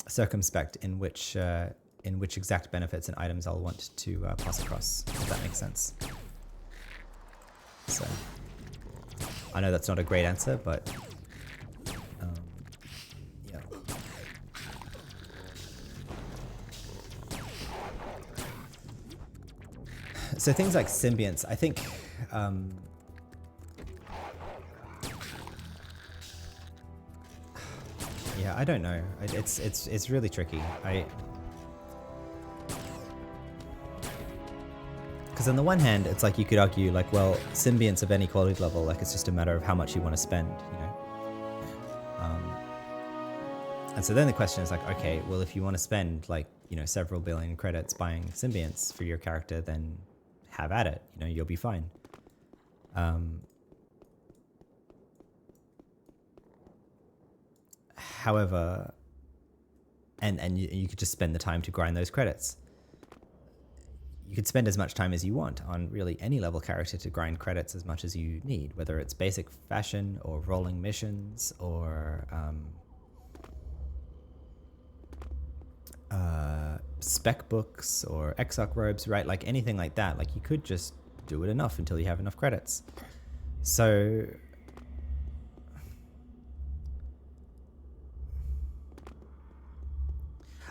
circumspect in which exact benefits and items I'll want to pass across, if that makes sense. So I know that's not a great answer, but yeah. So things like symbionts, I think yeah, I don't know. It's really tricky. Because on the one hand, it's like you could argue like, well, symbionts of any quality level, like it's just a matter of how much you want to spend, and so then the question is like, okay, well, if you want to spend like, several billion credits buying symbionts for your character, then have at it, you'll be fine. However, and you could just spend the time to grind those credits. You could spend as much time as you want on really any level character to grind credits as much as you need, whether it's basic fashion or rolling missions or spec books or exarch robes, right? Like anything like that. Like you could just do it enough until you have enough credits. So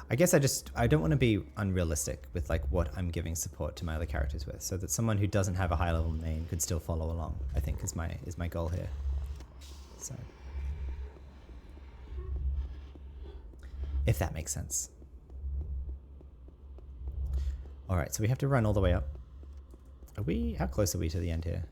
I guess I don't want to be unrealistic with like what I'm giving support to my other characters with, so that someone who doesn't have a high level main could still follow along, I think is my goal here. So if that makes sense. All right, so we have to run all the way up. How close are we to the end here?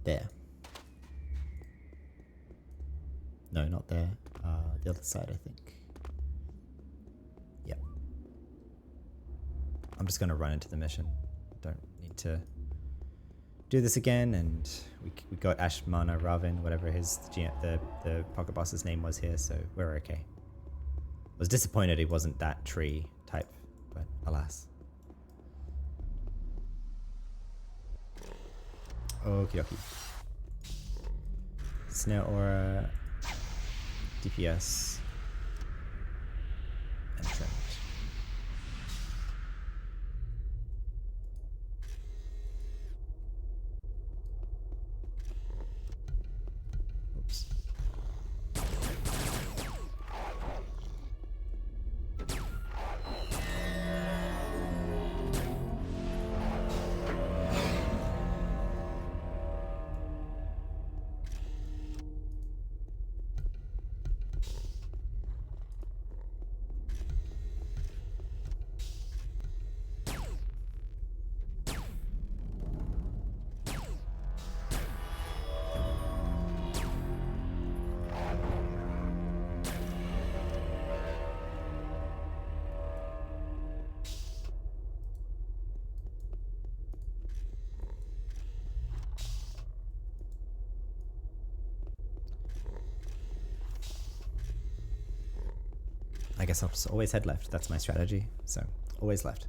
There. No, not there. The other side, I think. Yeah. I'm just going to run into the mission. Don't need to do this again. And we got Ashmana Ravin, whatever the pocket boss's name was here, so we're okay. I was disappointed he wasn't that tree type, but alas. Okie dokie. Snare Aura, DPS, and Trimmed. Oops. I guess I'll just always head left. That's my strategy. So, always left.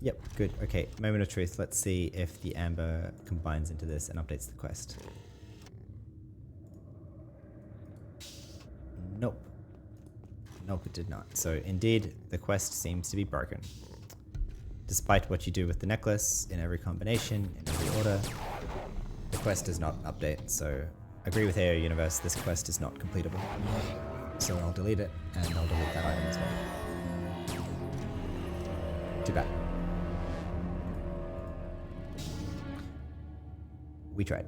Yep, good. Okay, moment of truth. Let's see if the amber combines into this and updates the quest. Nope. Nope, it did not. So indeed, the quest seems to be broken. Despite what you do with the necklace, in every combination, in every order, the quest does not update, so agree with AO Universe, this quest is not completable. So I'll delete it, and I'll delete that item as well. Too bad. We tried.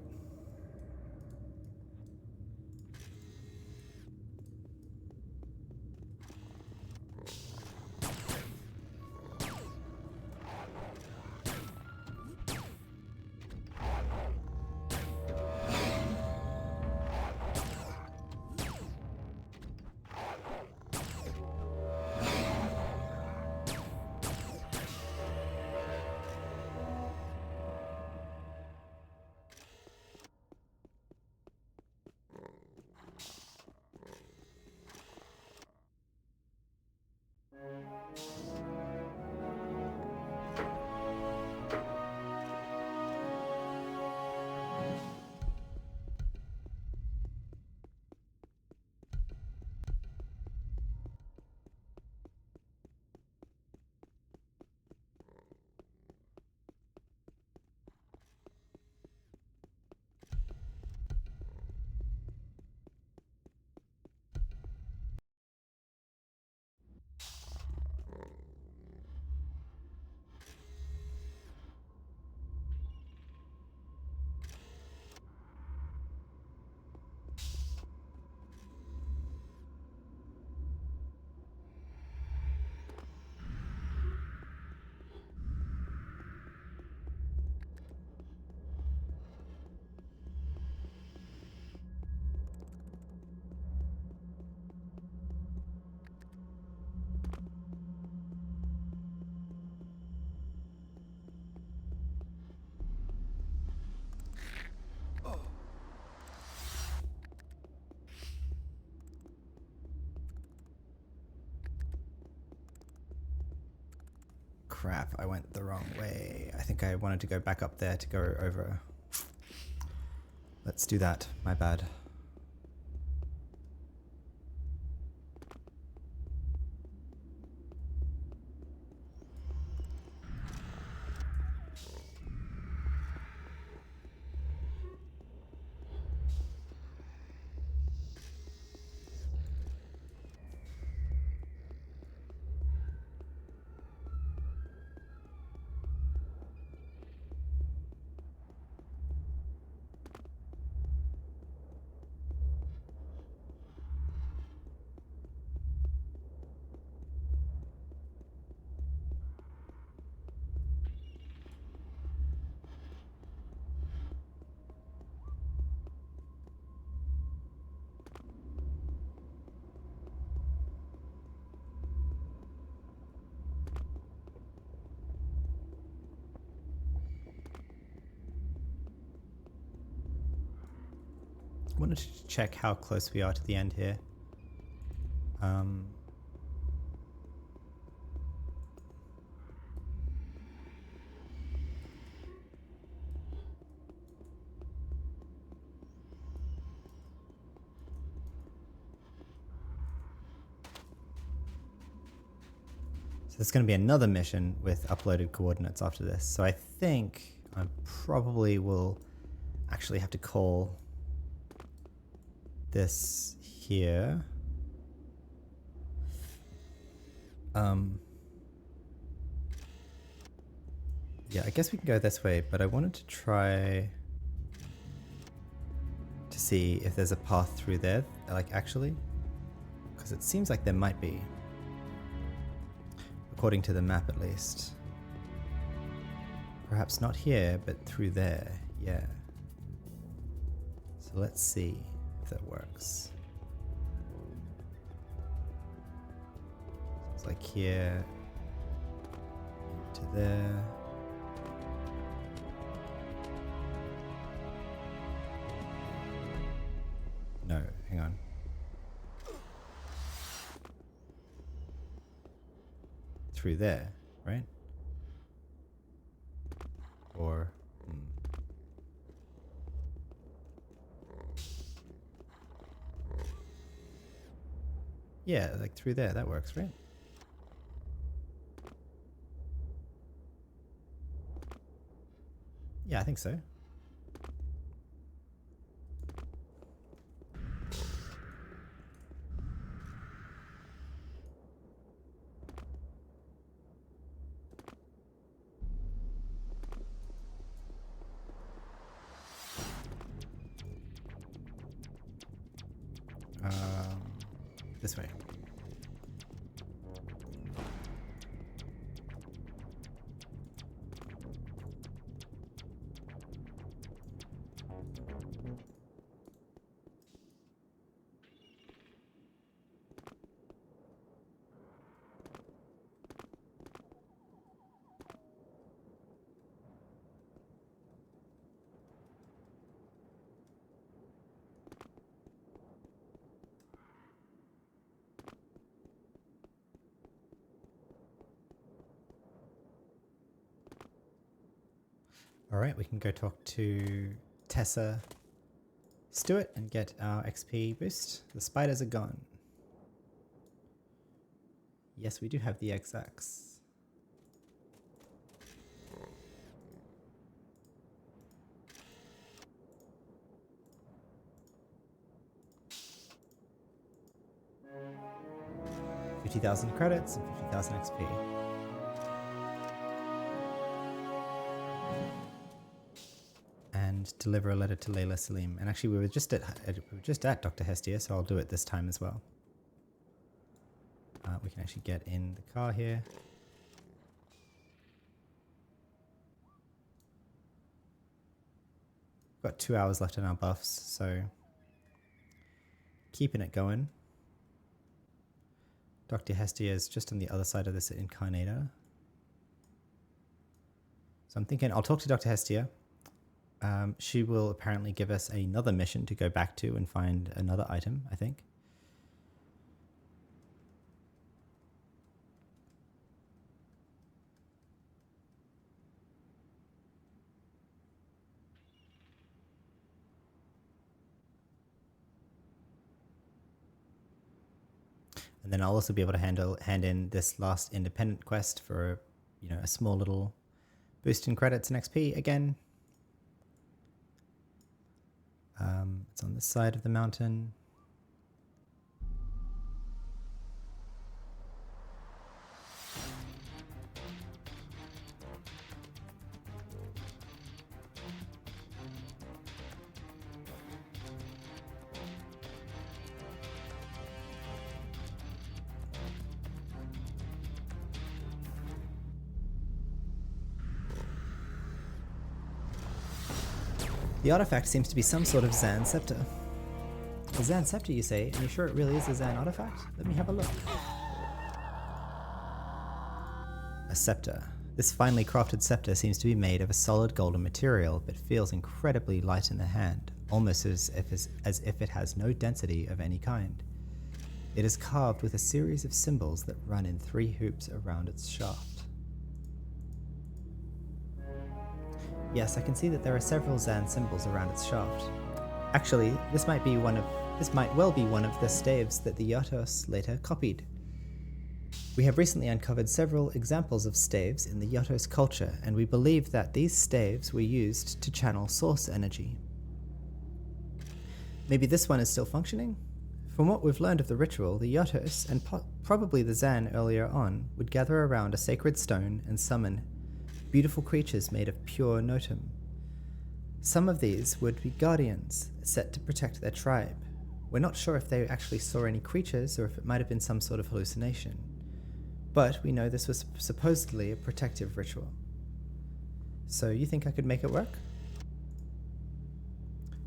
Crap, I went the wrong way. I think I wanted to go back up there to go over. Let's do that. My bad. Wanted to check how close we are to the end here. So there's going to be another mission with uploaded coordinates after this. So I think I probably will actually have to call this here. Yeah, I guess we can go this way, but I wanted to try to see if there's a path through there, like actually, because it seems like there might be, according to the map at least. Perhaps not here, but through there, yeah. So let's see if that works. It's like here to there. No, hang on. Through there, right? Or yeah, like through there, that works, right? Yeah, I think so. This way. Alright, we can go talk to Tessa Stewart and get our XP boost. The spiders are gone. Yes, we do have the XX. $50,000 credits and 50,000 XP. And deliver a letter to Layla Salim. And actually, we were just at Dr. Hestia, so I'll do it this time as well. We can actually get in the car here. Got 2 hours left in our buffs, so keeping it going. Dr. Hestia is just on the other side of this incarnator. So I'm thinking I'll talk to Dr. Hestia. She will apparently give us another mission to go back to and find another item, I think. And then I'll also be able to hand in this last independent quest for, you know, a small little boost in credits and XP again. It's on this side of the mountain. The artifact seems to be some sort of Zan scepter. A Zan scepter, you say? Are you sure it really is a Zan artifact? Let me have a look. A scepter. This finely crafted scepter seems to be made of a solid golden material, but feels incredibly light in the hand, almost as if it has no density of any kind. It is carved with a series of symbols that run in 3 hoops around its shaft. Yes, I can see that there are several Zan symbols around its shaft. Actually, this might well be one of the staves that the Yatos later copied. We have recently uncovered several examples of staves in the Yatos culture, and we believe that these staves were used to channel source energy. Maybe this one is still functioning? From what we've learned of the ritual, the Yatos, and probably the Zan earlier on, would gather around a sacred stone and summon beautiful creatures made of pure notum. Some of these would be guardians, set to protect their tribe. We're not sure if they actually saw any creatures or if it might have been some sort of hallucination. But we know this was supposedly a protective ritual. So you think I could make it work?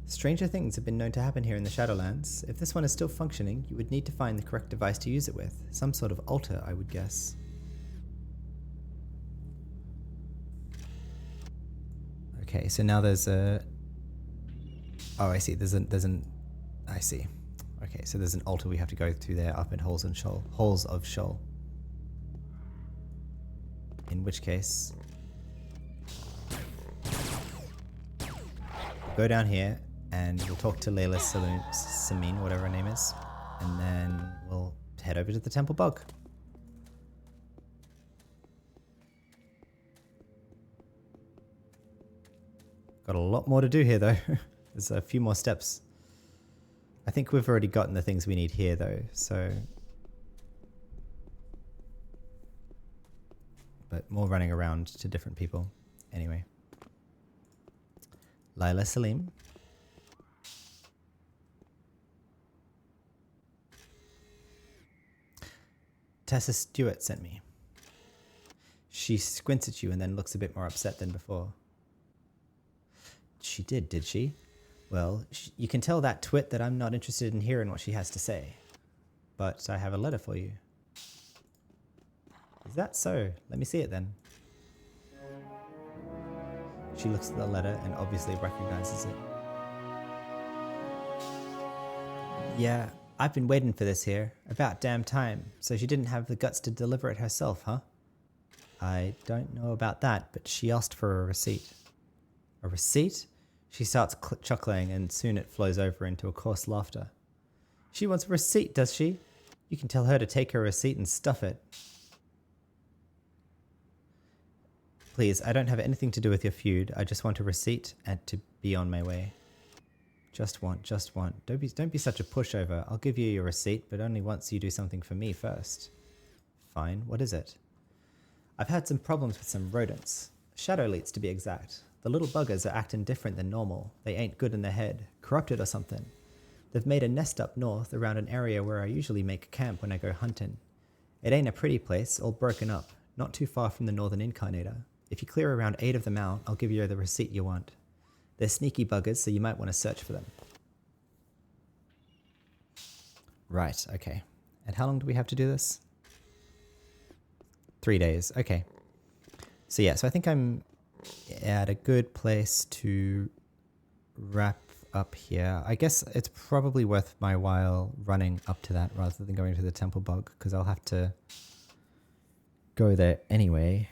Stranger things have been known to happen here in the Shadowlands. If this one is still functioning, you would need to find the correct device to use it with. Some sort of altar, I would guess. Okay, so now there's a... Oh, I see. I see. Okay, so there's an altar we have to go through there up in Halls of Shoal. In which case... go down here and we'll talk to Layla Samin, whatever her name is. And then we'll head over to the Temple Bog. Got a lot more to do here, though. There's a few more steps. I think we've already gotten the things we need here, though, so... But more running around to different people. Anyway. Layla Salim. Tessa Stewart sent me. She squints at you and then looks a bit more upset than before. She did she? Well, you can tell that twit that I'm not interested in hearing what she has to say. But I have a letter for you. Is that so? Let me see it then. She looks at the letter and obviously recognizes it. Yeah, I've been waiting for this here. About damn time. So she didn't have the guts to deliver it herself, huh? I don't know about that, but she asked for a receipt. A receipt? She starts chuckling and soon it flows over into a coarse laughter. She wants a receipt, does she? You can tell her to take her receipt and stuff it. Please, I don't have anything to do with your feud. I just want a receipt and to be on my way. Just want. Don't be such a pushover. I'll give you your receipt, but only once you do something for me first. Fine, what is it? I've had some problems with some rodents. Shadow leets to be exact. The little buggers are acting different than normal. They ain't good in the head. Corrupted or something. They've made a nest up north around an area where I usually make camp when I go hunting. It ain't a pretty place, all broken up. Not too far from the northern incarnator. If you clear around 8 of them out, I'll give you the receipt you want. They're sneaky buggers, so you might want to search for them. Right, okay. And how long do we have to do this? 3 days, okay. So yeah, so I think I'm at a good place to wrap up here. I guess it's probably worth my while running up to that rather than going to the temple bug, because I'll have to go there anyway.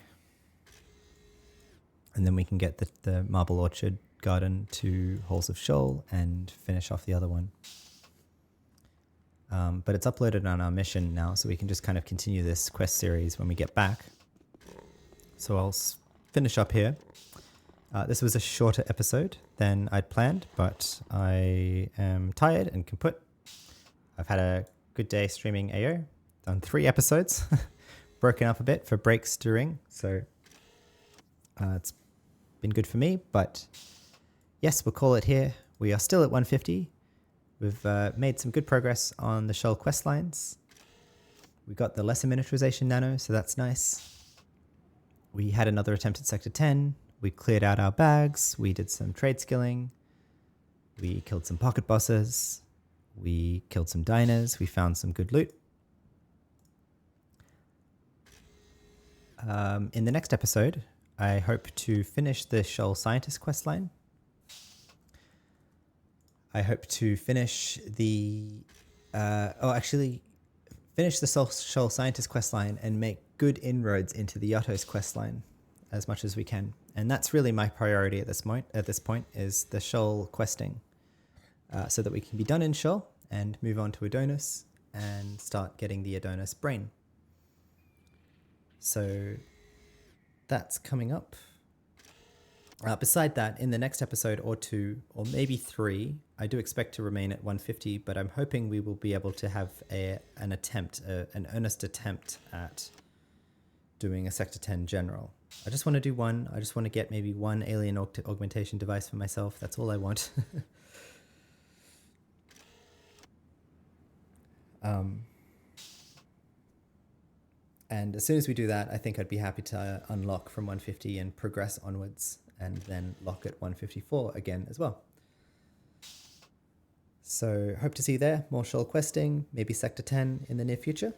And then we can get the Marble Orchard Garden to Halls of Shoal and finish off the other one. But it's uploaded on our mission now, so we can just kind of continue this quest series when we get back. So I'll finish up here. This was a shorter episode than I'd planned, but I am tired and kaput. I've had a good day streaming AO. Done 3 episodes, broken up a bit for breaks during, so it's been good for me, but yes, we'll call it here. We are still at 150. We've made some good progress on the Shoal quest lines. We got the lesser miniaturization nano, so that's nice. We had another attempt at Sector 10. We cleared out our bags. We did some trade skilling. We killed some pocket bosses. We killed some diners. We found some good loot. In the next episode, I hope to finish the Shoal Scientist questline. I hope to finish the... finish the Shoal Scientist questline and make good inroads into the Yatos questline as much as we can. And that's really my priority at this point is the Shoal questing. So that we can be done in Shoal and move on to Adonis and start getting the Adonis brain. So that's coming up. Beside that, in the next episode or 2, or maybe 3, I do expect to remain at 150, but I'm hoping we will be able to have an earnest attempt at doing a Sector 10 general. I just want to do one. I just want to get maybe 1 alien augmentation device for myself. That's all I want. And as soon as we do that, I think I'd be happy to unlock from 150 and progress onwards, and then lock at 154 again as well. So hope to see you there. More Shoal questing, maybe Sector 10 in the near future.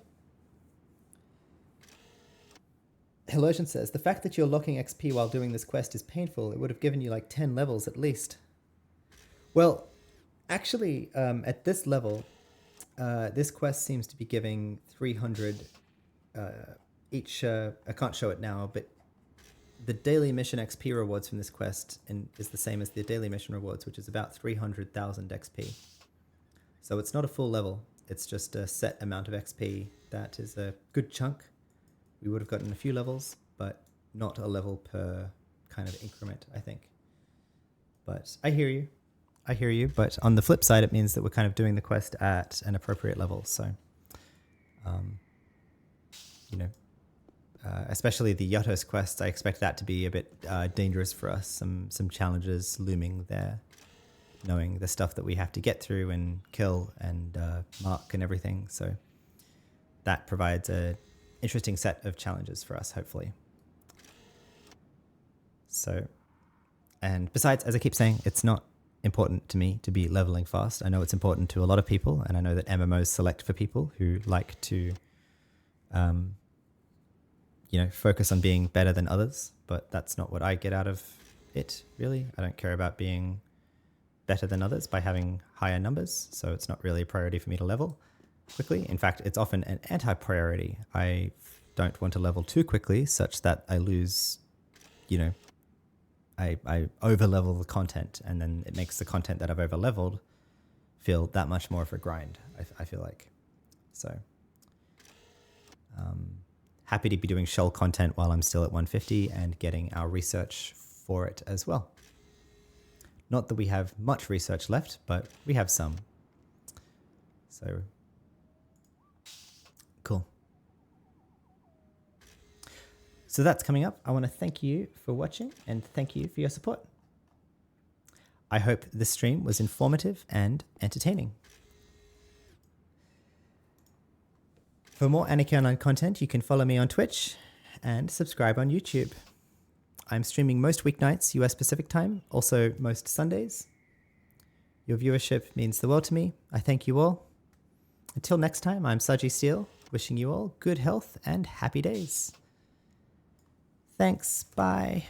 Helosian says, the fact that you're locking XP while doing this quest is painful. It would have given you like 10 levels at least. Well, actually, at this level, this quest seems to be giving 300 each. I can't show it now, but the daily mission XP rewards from this quest is the same as the daily mission rewards, which is about 300,000 XP. So it's not a full level. It's just a set amount of XP. That is a good chunk. We would have gotten a few levels, but not a level per kind of increment, I think. But I hear you. But on the flip side, it means that we're kind of doing the quest at an appropriate level. So, especially the Yatos quest, I expect that to be a bit dangerous for us. Some challenges looming there, knowing the stuff that we have to get through and kill and mark and everything. So that provides a interesting set of challenges for us, hopefully. So, and besides, as I keep saying, it's not important to me to be leveling fast. I know it's important to a lot of people, and I know that MMOs select for people who like to, focus on being better than others, but that's not what I get out of it, really. I don't care about being better than others by having higher numbers, so it's not really a priority for me to level quickly. In fact, it's often an anti-priority. I don't want to level too quickly such that I lose, I over-level the content, and then it makes the content that I've over-leveled feel that much more of a grind, I feel like. So, happy to be doing shell content while I'm still at 150 and getting our research for it as well. Not that we have much research left, but we have some. So, cool. So that's coming up. I want to thank you for watching and thank you for your support. I hope this stream was informative and entertaining. For more Anarchy Online content, you can follow me on Twitch and subscribe on YouTube. I'm streaming most weeknights US Pacific time, also most Sundays. Your viewership means the world to me. I thank you all. Until next time, I'm Saji Steele, wishing you all good health and happy days. Thanks, bye.